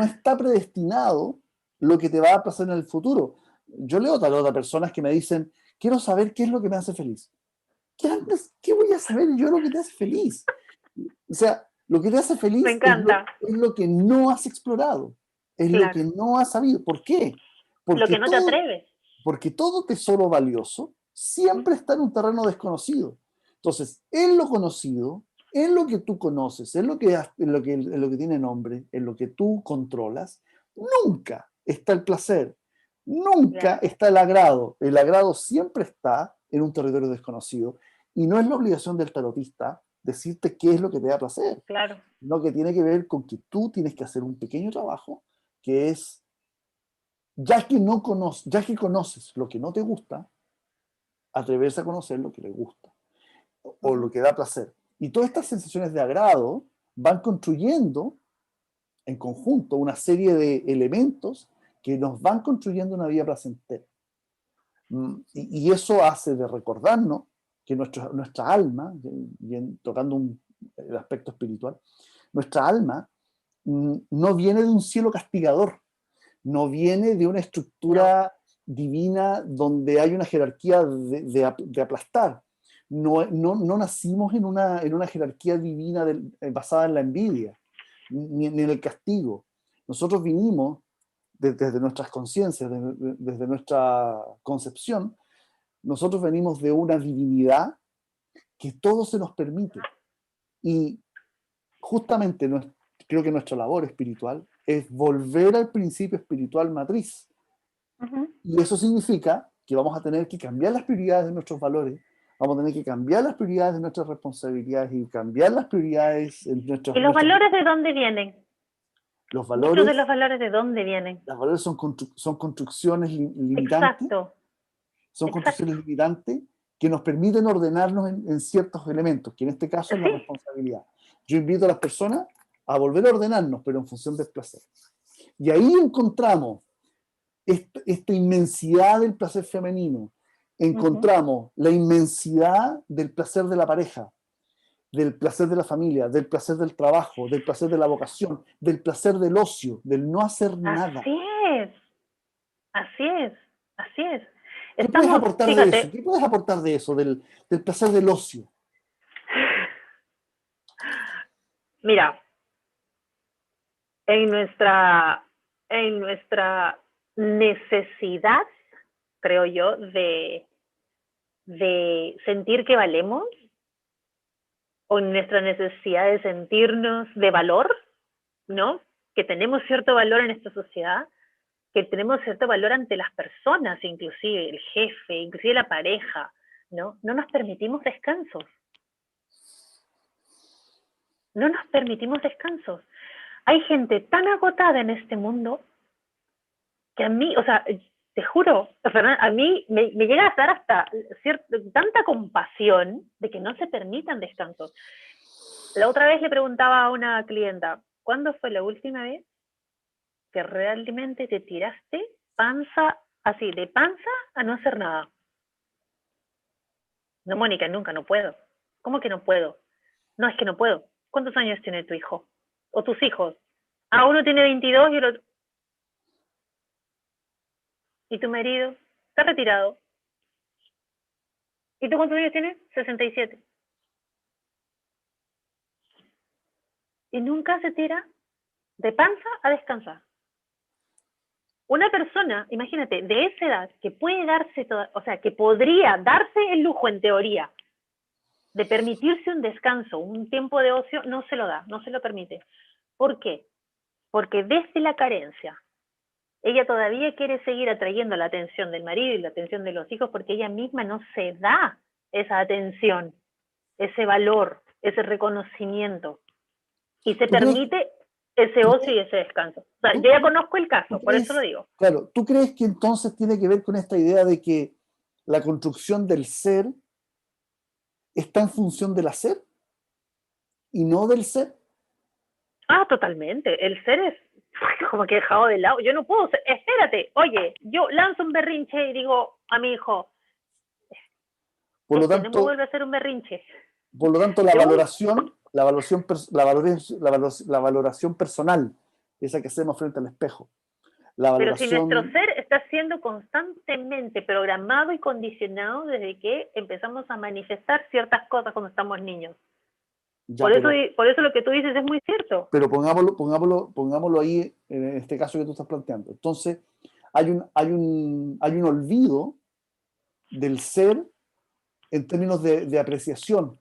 está predestinado lo que te va a pasar en el futuro. Yo leo tal vez a personas que me dicen, quiero saber qué es lo que me hace feliz. ¿Qué voy a saber yo lo que te hace feliz? O sea, lo que te hace feliz me encanta. Es lo que no has explorado, es lo que no has sabido. ¿Por qué? Porque lo que no te atreves. Porque todo tesoro valioso siempre está en un terreno desconocido. Entonces, en lo conocido, en lo que tú conoces, en lo que tiene nombre, en lo que tú controlas, nunca está el placer, nunca está el agrado. El agrado siempre está en un territorio desconocido y no es la obligación del tarotista decirte qué es lo que te da placer. Claro. Lo que tiene que ver con que tú tienes que hacer un pequeño trabajo que es, ya que conoces lo que no te gusta, atreverse a conocer lo que le gusta o lo que da placer. Y todas estas sensaciones de agrado van construyendo en conjunto una serie de elementos que nos van construyendo una vida placentera. Y eso hace de recordarnos que nuestra alma, tocando el aspecto espiritual, nuestra alma no viene de un cielo castigador, no viene de una estructura divina donde hay una jerarquía de aplastar. No nacimos en una jerarquía divina basada en la envidia, ni en el castigo. Nosotros vinimos desde nuestras conciencias, desde nuestra concepción, nosotros venimos de una divinidad que todo se nos permite. Y justamente creo que nuestra labor espiritual es volver al principio espiritual matriz. Y eso significa que vamos a tener que cambiar las prioridades de nuestros valores, vamos a tener que cambiar las prioridades de nuestras responsabilidades y cambiar las prioridades en nuestros... ¿Y los valores de dónde vienen? Los Muchos de los valores, valores, ¿de dónde vienen? los valores son construcciones limitantes, Exacto, son exacto. construcciones limitantes que nos permiten ordenarnos en ciertos elementos, que en este caso es la Sí, responsabilidad. Yo invito a las personas a volver a ordenarnos, pero en función del placer. Y ahí encontramos esta inmensidad del placer femenino, ujú, encontramos la inmensidad del placer de la pareja, del placer de la familia, del placer del trabajo, del placer de la vocación, del placer del ocio, del no hacer nada. así es, así es, así es. ¿Qué puedes Estamos, aportar de eso? fíjate, ¿Qué puedes aportar de eso, del placer del ocio? mira, en nuestra, en nuestra necesidad, creo yo, de sentir que valemos, o en nuestra necesidad de sentirnos de valor, ¿no? Que tenemos cierto valor en esta sociedad, que tenemos cierto valor ante las personas, inclusive el jefe, inclusive la pareja, ¿no? No nos permitimos descansos, no nos permitimos descansos. Hay gente tan agotada en este mundo que a mí, o sea, te juro, Fernanda, a mí me llega a dar hasta tanta compasión de que no se permitan descansos. La otra vez le preguntaba a una clienta, ¿cuándo fue la última vez que realmente te tiraste panza, así, de panza a no hacer nada? No, Mónica, nunca, no puedo. ¿Cómo que no puedo? No, es que no puedo. ¿Cuántos años tiene tu hijo? ¿O tus hijos? Ah, uno tiene 22 y el otro... ¿Y tu marido? Está retirado. ¿Y tú cuántos años tienes? 67. Y nunca se tira de panza a descansar. Una persona, imagínate, de esa edad, que puede darse, o sea, que podría darse el lujo en teoría de permitirse un descanso, un tiempo de ocio, no se lo da, no se lo permite. ¿Por qué? Porque desde la carencia, ella todavía quiere seguir atrayendo la atención del marido y la atención de los hijos porque ella misma no se da esa atención, ese valor, ese reconocimiento y se ¿Tú crees, permite ese tú ocio crees- y ese descanso. O sea, tú- yo ya tú- conozco el tú caso, por eso lo crees- digo. claro, ¿tú crees que entonces tiene que ver con esta idea de que la construcción del ser está en función del hacer y no del ser? Ah, totalmente. El ser es como que dejado de lado. Yo no puedo ser, espérate, oye, yo lanzo un berrinche y digo a mi hijo, Por lo no me tanto, vuelve a hacer un berrinche. por lo tanto, Te voy. la valoración personal, esa que hacemos frente al espejo, la Pero si nuestro valoración, ser está siendo constantemente programado y condicionado desde que empezamos a manifestar ciertas cosas cuando estamos niños. ya, Por eso lo que tú dices es muy cierto. pero pongámoslo ahí, en este caso que tú estás planteando. Entonces, hay un olvido del ser en términos de apreciación.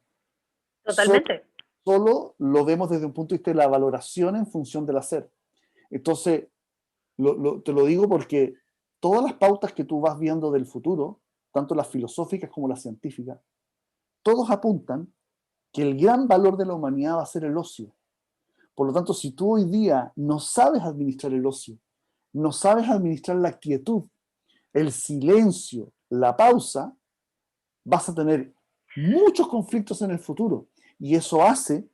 Solo, Totalmente. solo lo vemos desde un punto de vista de la valoración en función del hacer. Entonces, te lo digo porque todas las pautas que tú vas viendo del futuro, tanto las filosóficas como las científicas, todos apuntan que el gran valor de la humanidad va a ser el ocio. Por lo tanto, si tú hoy día no sabes administrar el ocio, no sabes administrar la quietud, el silencio, la pausa, vas a tener muchos conflictos en el futuro. Y eso hace,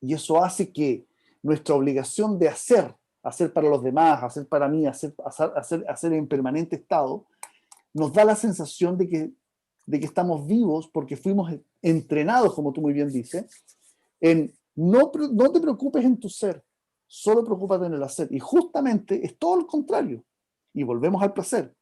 y eso hace que nuestra obligación de hacer para los demás, hacer para mí, hacer en permanente estado, nos da la sensación de que estamos vivos porque fuimos entrenados, como tú muy bien dices, en no te preocupes en tu ser, solo preocúpate en el hacer. Y justamente es todo lo contrario. Y volvemos al placer.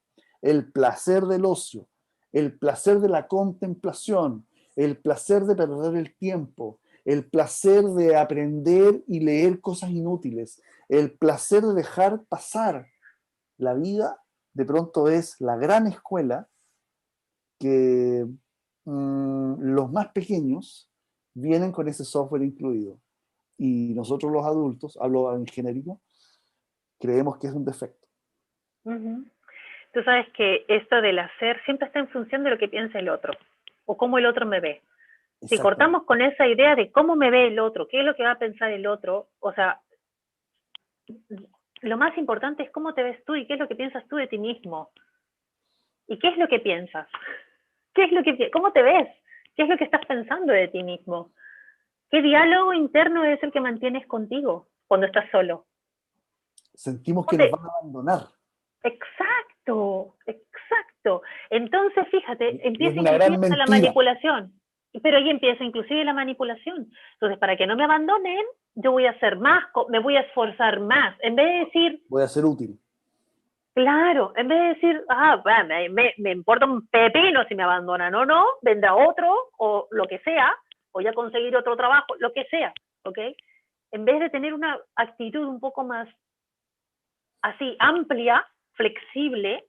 El placer del ocio, el placer de la contemplación, el placer de perder el tiempo, el placer de aprender y leer cosas inútiles, el placer de dejar pasar la vida, de pronto es la gran escuela que los más pequeños vienen con ese software incluido. Y nosotros los adultos, hablo en genérico, creemos que es un defecto. Ujú. Tú sabes que esto del hacer siempre está en función de lo que piensa el otro o cómo el otro me ve. Si Exactamente. cortamos con esa idea de cómo me ve el otro, qué es lo que va a pensar el otro, o sea, lo más importante es cómo te ves tú y qué es lo que piensas tú de ti mismo. ¿Y qué es lo que piensas? ¿Cómo te ves? ¿Qué es lo que estás pensando de ti mismo? ¿Qué diálogo interno es el que mantienes contigo cuando estás solo? Sentimos ¿Cómo que nos te... van a abandonar. Exacto, exacto. Entonces, fíjate, Y es empieza una inclusive gran hasta la mentira. manipulación. Pero ahí empieza inclusive la manipulación. Entonces, para que no me abandonen, yo voy a hacer más, me voy a esforzar más. En vez de decir, Voy a ser útil. claro, en vez de decir, me importa un pepino si me abandonan o no, vendrá otro o lo que sea, voy a conseguir otro trabajo, lo que sea, ¿ok? En vez de tener una actitud un poco más así amplia, flexible,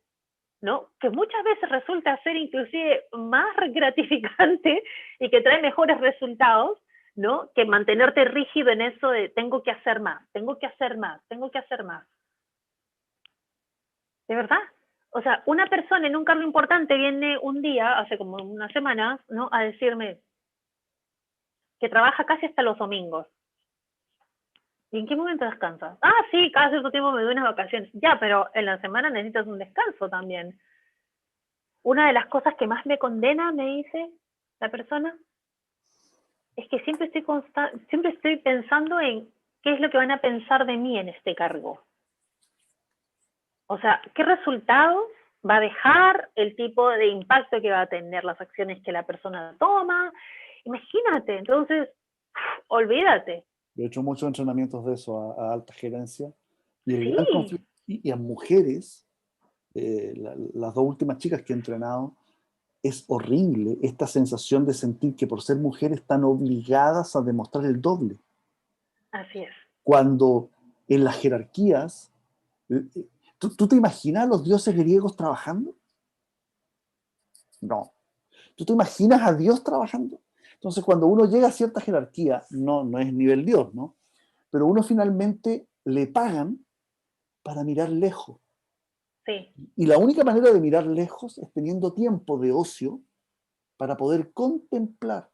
¿no? Que muchas veces resulta ser inclusive más gratificante y que trae mejores resultados, ¿no? Que mantenerte rígido en eso de tengo que hacer más, tengo que hacer más, tengo que hacer más. ¿De verdad? O sea, una persona en un cargo importante viene un día, hace como unas semanas, ¿no? A decirme que trabaja casi hasta los domingos. ¿Y en qué momento descansas? Ah, sí, cada cierto tiempo me doy unas vacaciones. Ya, pero en la semana necesitas un descanso también. Una de las cosas que más me condena, me dice la persona, es que siempre estoy pensando en qué es lo que van a pensar de mí en este cargo. O sea, ¿qué resultados va a dejar el tipo de impacto que va a tener las acciones que la persona toma? Imagínate, entonces, olvídate. Yo he hecho muchos entrenamientos de eso a alta gerencia. Y el gran Sí, conflicto, y a mujeres, las dos últimas chicas que he entrenado, es horrible esta sensación de sentir que por ser mujeres están obligadas a demostrar el doble. así es. Cuando en las jerarquías, ¿tú te imaginas a los dioses griegos trabajando? No. ¿Tú te imaginas a Dios trabajando? Entonces, cuando uno llega a cierta jerarquía, no es nivel Dios, ¿no? Pero uno finalmente le pagan para mirar lejos. Sí. Y la única manera de mirar lejos es teniendo tiempo de ocio para poder contemplar,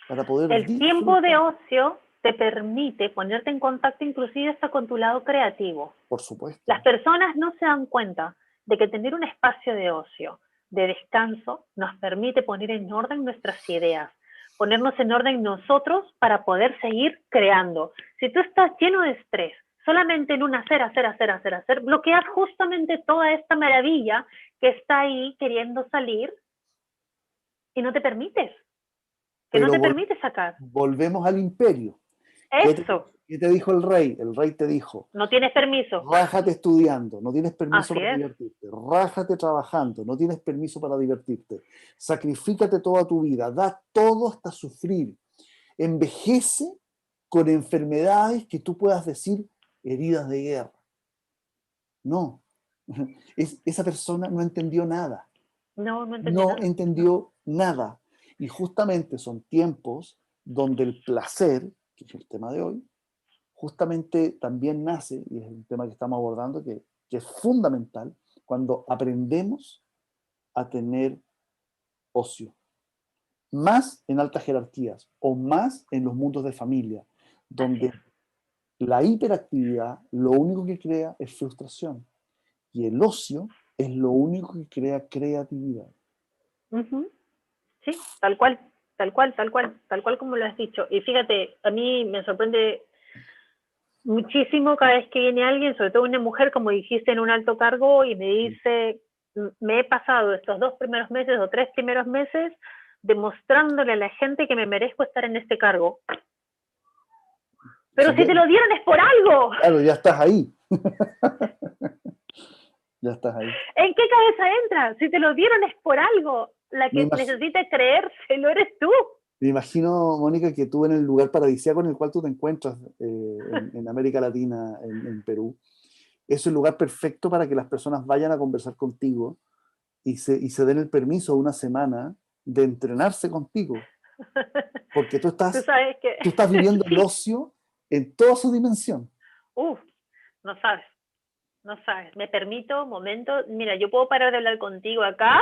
para poder El tiempo de disfrutar, ocio te permite ponerte en contacto inclusive hasta con tu lado creativo. por supuesto. Las personas no se dan cuenta de que tener un espacio de ocio, de descanso, nos permite poner en orden nuestras ideas, ponernos en orden nosotros para poder seguir creando. Si tú estás lleno de estrés, solamente en un hacer, bloqueas justamente toda esta maravilla que está ahí queriendo salir y no te permites, que no Pero te permite sacar. volvemos al imperio. ¿Qué te, Eso, qué te dijo el rey? El rey te dijo, no tienes permiso. rájate estudiando, no tienes permiso Así para es. divertirte. Rájate trabajando, no tienes permiso para divertirte. Sacrifícate toda tu vida, da todo hasta sufrir. Envejece con enfermedades que tú puedas decir heridas de guerra. No, esa persona no entendió nada, No, no entendí no nada. No. entendió nada. Y justamente son tiempos donde el placer, que es el tema de hoy, justamente también nace, y es un tema que estamos abordando, que es fundamental, cuando aprendemos a tener ocio, más en altas jerarquías o más en los mundos de familia, Así es. donde la hiperactividad lo único que crea es frustración y el ocio es lo único que crea creatividad. Ujú. Sí, tal cual, tal cual, tal cual, tal cual como lo has dicho. Y fíjate, a mí me sorprende muchísimo cada vez que viene alguien, sobre todo una mujer, como dijiste, en un alto cargo, y me dice, me he pasado estos 2 primeros meses o 3 primeros meses demostrándole a la gente que me merezco estar en este cargo. Pero Sí, si te lo dieron es por algo. claro, ya estás ahí, ya estás ahí. ¿En qué cabeza entra? Si te lo dieron es por algo. La Me, que imag necesita creérselo eres tú. me imagino, Mónica, que tú en el lugar paradisíaco en el cual tú te encuentras en América Latina, en Perú, es el lugar perfecto para que las personas vayan a conversar contigo y se den el permiso de una semana de entrenarse contigo, porque tú Tú estás, sabes que tú estás viviendo el sí. ocio en toda su dimensión. Uf, no sabes, no sabes. Me permito momentos, mira, yo puedo parar de hablar contigo acá,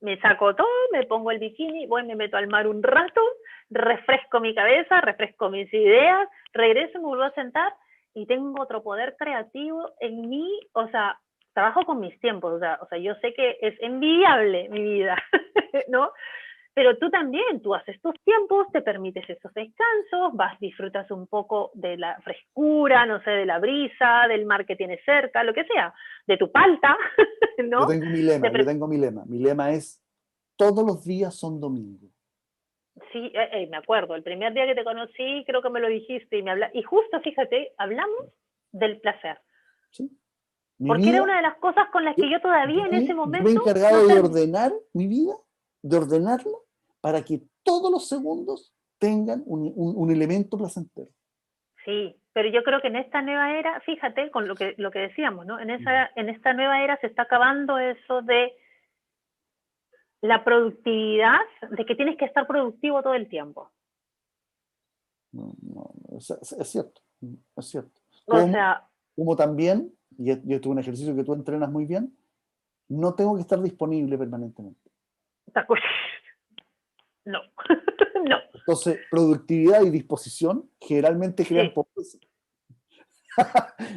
me saco todo, me pongo el bikini, voy, me meto al mar un rato, refresco mi cabeza, refresco mis ideas, regreso, me vuelvo a sentar y tengo otro poder creativo en mí, o sea, trabajo con mis tiempos, o sea, yo sé que es envidiable mi vida, ¿no? Pero tú también, tú haces tus tiempos, te permites esos descansos, vas, disfrutas un poco de la frescura, no sé, de la brisa, del mar que tienes cerca, lo que sea, de tu palta, Yo ¿no? tengo mi lema, yo tengo mi lema. Mi lema es, todos los días son domingo. Sí, me acuerdo, el primer día que te conocí, creo que me lo dijiste, y justo, fíjate, hablamos del placer. ¿Sí? Mi Porque era vida, una de las cosas con las yo, que yo todavía en ese yo me he momento encargado no de terminé. ordenar mi vida, de ordenarla para que todos los segundos tengan un elemento placentero. Sí, pero yo creo que en esta nueva era, fíjate con lo que decíamos, ¿no? En esta nueva era se está acabando eso de la productividad, de que tienes que estar productivo todo el tiempo. No, no, es cierto, es cierto. O Como, sea, como también, y esto es un ejercicio que tú entrenas muy bien, no tengo que estar disponible permanentemente. no, no, Entonces, productividad y disposición generalmente crean sí, pobreza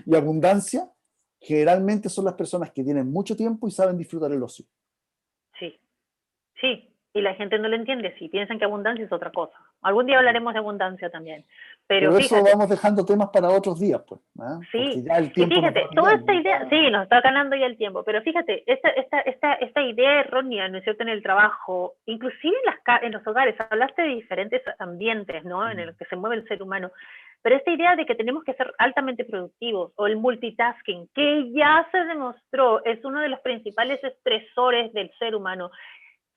y abundancia. Generalmente son las personas que tienen mucho tiempo y saben disfrutar el ocio. sí, sí. Y la gente no lo entiende, sí, piensan que abundancia es otra cosa. Algún día hablaremos de abundancia también. Pero Pero eso fíjate, vamos dejando temas para otros días, pues, ¿ah? Porque sí, ya el y tiempo nos va fíjate, toda esta pillando. idea, sí, nos está ganando ya el tiempo, pero fíjate, esta idea errónea, ¿no es cierto?, en el trabajo, inclusive en los hogares, hablaste de diferentes ambientes, ¿no?, en los que se mueve el ser humano, pero esta idea de que tenemos que ser altamente productivos, o el multitasking, que ya se demostró, es uno de los principales estresores del ser humano.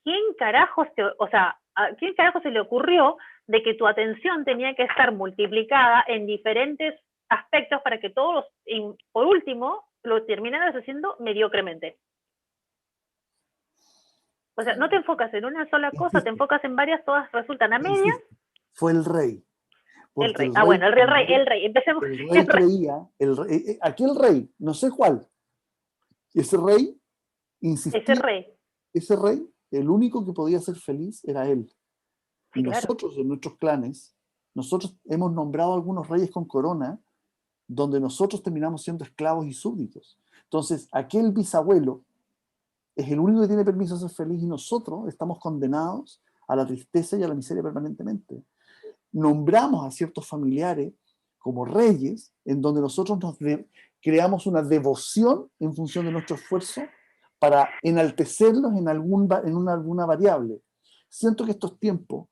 ¿Quién carajos o sea, a quién carajo se le ocurrió de que tu atención tenía que estar multiplicada en diferentes aspectos para que todos, por último, lo terminaras haciendo mediocremente? O sea, no te enfocas en una sola cosa, te Insisto, enfocas en varias, todas resultan a medias. insisto, fue el rey. El Porque rey. Ah, bueno, el rey, empecemos. el El rey rey, creía, aquel rey, no sé cuál, ese rey ese insistía, rey. ese rey, el único que podía ser feliz era él. Sí, Y claro. nosotros, en nuestros clanes, nosotros hemos nombrado a algunos reyes con corona, donde nosotros terminamos siendo esclavos y súbditos. Entonces, aquel bisabuelo es el único que tiene permiso de ser feliz y nosotros estamos condenados a la tristeza y a la miseria permanentemente. Nombramos a ciertos familiares como reyes, en donde nosotros creamos una devoción en función de nuestro esfuerzo para enaltecerlos en alguna variable. Siento que estos tiempos,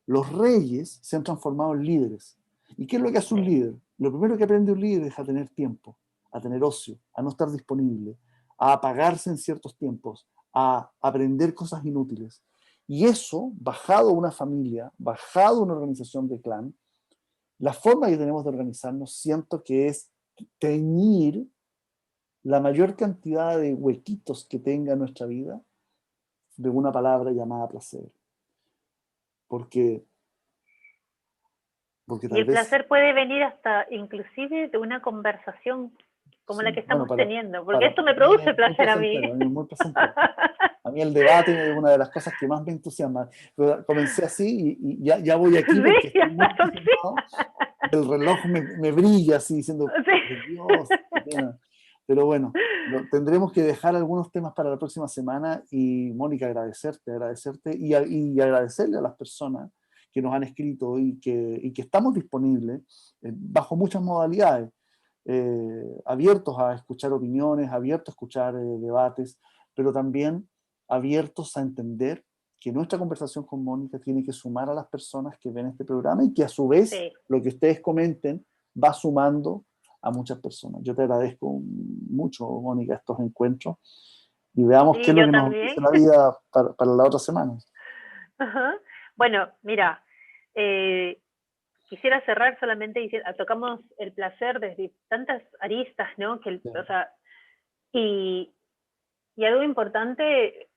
los reyes se han transformado en líderes. ¿Y qué es lo que hace un Sí. líder? Lo primero que aprende un líder es a tener tiempo, a tener ocio, a no estar disponible, a apagarse en ciertos tiempos, a aprender cosas inútiles. Y eso, bajado a una familia, bajado a una organización de clan, la forma que tenemos de organizarnos siento que es teñir la mayor cantidad de huequitos que tenga nuestra vida de una palabra llamada placer. Porque, porque Y tal el vez, placer puede venir hasta inclusive de una conversación como la sí, que bueno, estamos teniendo, porque para esto me mí produce es muy placer a mí. placentero, a mí es muy placentero. A mí el debate es una de las cosas que más me entusiasma. Pero comencé así y ya voy aquí porque Sí, ya estoy muy está, sí. entusiasmado. El reloj me brilla así diciendo, por Sí. Dios, qué pena. Pero bueno, tendremos que dejar algunos temas para la próxima semana y Mónica, agradecerte y agradecerle a las personas que nos han escrito y que estamos disponibles bajo muchas modalidades, abiertos a escuchar opiniones, abiertos a escuchar debates, pero también abiertos a entender que nuestra conversación con Mónica tiene que sumar a las personas que ven este programa y que a su vez Sí. lo que ustedes comenten va sumando a muchas personas. Yo te agradezco mucho, Mónica, estos encuentros y veamos qué Sí, es lo yo que nos dice también. la vida para la otra semana. Ajá. Bueno, mira, eh, quisiera cerrar solamente diciendo, tocamos el placer desde tantas aristas, ¿no? Sí, O sea, y, y algo importante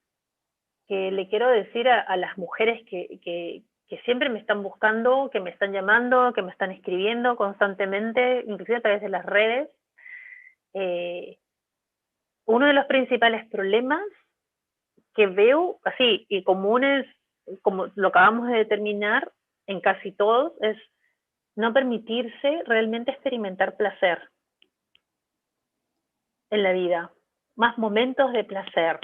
que le quiero decir a las mujeres que siempre me están buscando, que me están llamando, que me están escribiendo constantemente, inclusive a través de las redes, eh, uno de los principales problemas que veo, así, y comunes, como lo acabamos de determinar en casi todos, es no permitirse realmente experimentar placer en la vida. Más momentos de placer,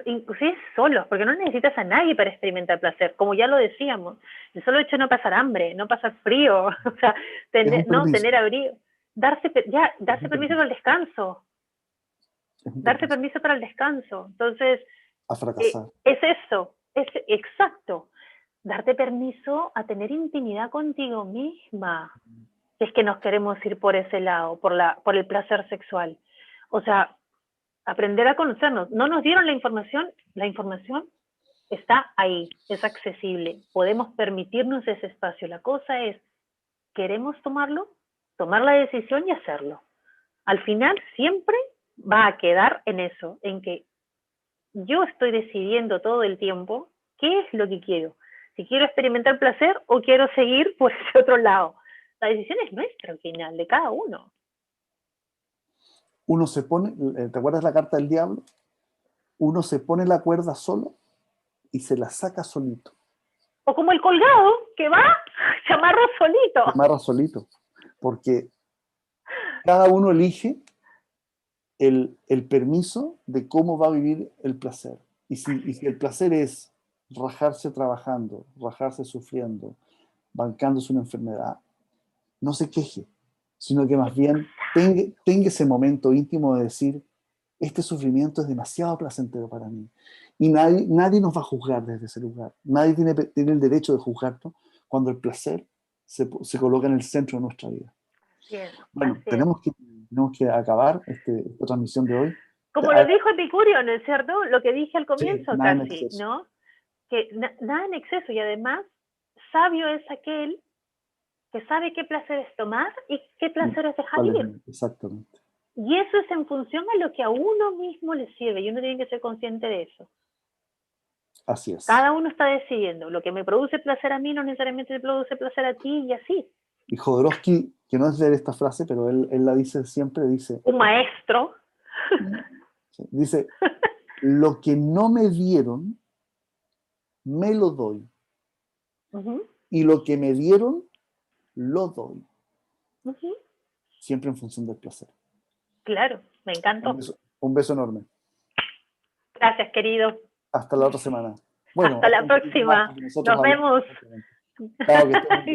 inclusive solos, porque no necesitas a nadie para experimentar placer, como ya lo decíamos, el solo hecho de no pasar hambre, no pasar frío, o sea, tener abrigo, darse permiso para el descanso, darse permiso para el descanso, entonces, a fracasar. Es eso, es exacto, darte permiso a tener intimidad contigo misma, si es que nos queremos ir por ese lado, por el placer sexual, o sea, aprender a conocernos. No nos dieron la información está ahí, es accesible. Podemos permitirnos ese espacio. La cosa es, ¿queremos tomarlo? Tomar la decisión y hacerlo. Al final siempre va a quedar en eso, en que yo estoy decidiendo todo el tiempo qué es lo que quiero. Si quiero experimentar placer o quiero seguir por ese otro lado. La decisión es nuestra al final, de cada uno. Uno se pone, ¿te acuerdas la carta del diablo? Uno se pone la cuerda solo y se la saca solito. O como el colgado, que va, se amarra solito. Se amarra solito, porque cada uno elige el permiso de cómo va a vivir el placer. Y si el placer es rajarse trabajando, rajarse sufriendo, bancándose una enfermedad, no se queje, sino que más bien tenga ese momento íntimo de decir, este sufrimiento es demasiado placentero para mí. Y nadie nos va a juzgar desde ese lugar. Nadie tiene el derecho de juzgarnos cuando el placer se coloca en el centro de nuestra vida. Bueno, tenemos que acabar esta transmisión de hoy. Como lo dijo Epicurio, ¿no es cierto? Lo que dije al comienzo, sí, casi, ¿no? Que nada en exceso, y además, sabio es aquel que sabe qué placer es tomar y qué placer es dejar ir. Exactamente. Y eso es en función a lo que a uno mismo le sirve, y uno tiene que ser consciente de eso. Así es. Cada uno está decidiendo. Lo que me produce placer a mí no necesariamente te produce placer a ti, y así. Y Jodorowsky, que no es leer esta frase, pero él la dice siempre, dice... Un maestro. Dice, lo que no me dieron, me lo doy. Y lo que me dieron, lo doy. Siempre en función del placer. Claro, me encantó. Un beso enorme. Gracias, querido. Hasta la otra semana. Bueno, hasta la próxima. Nos vemos. Chao, que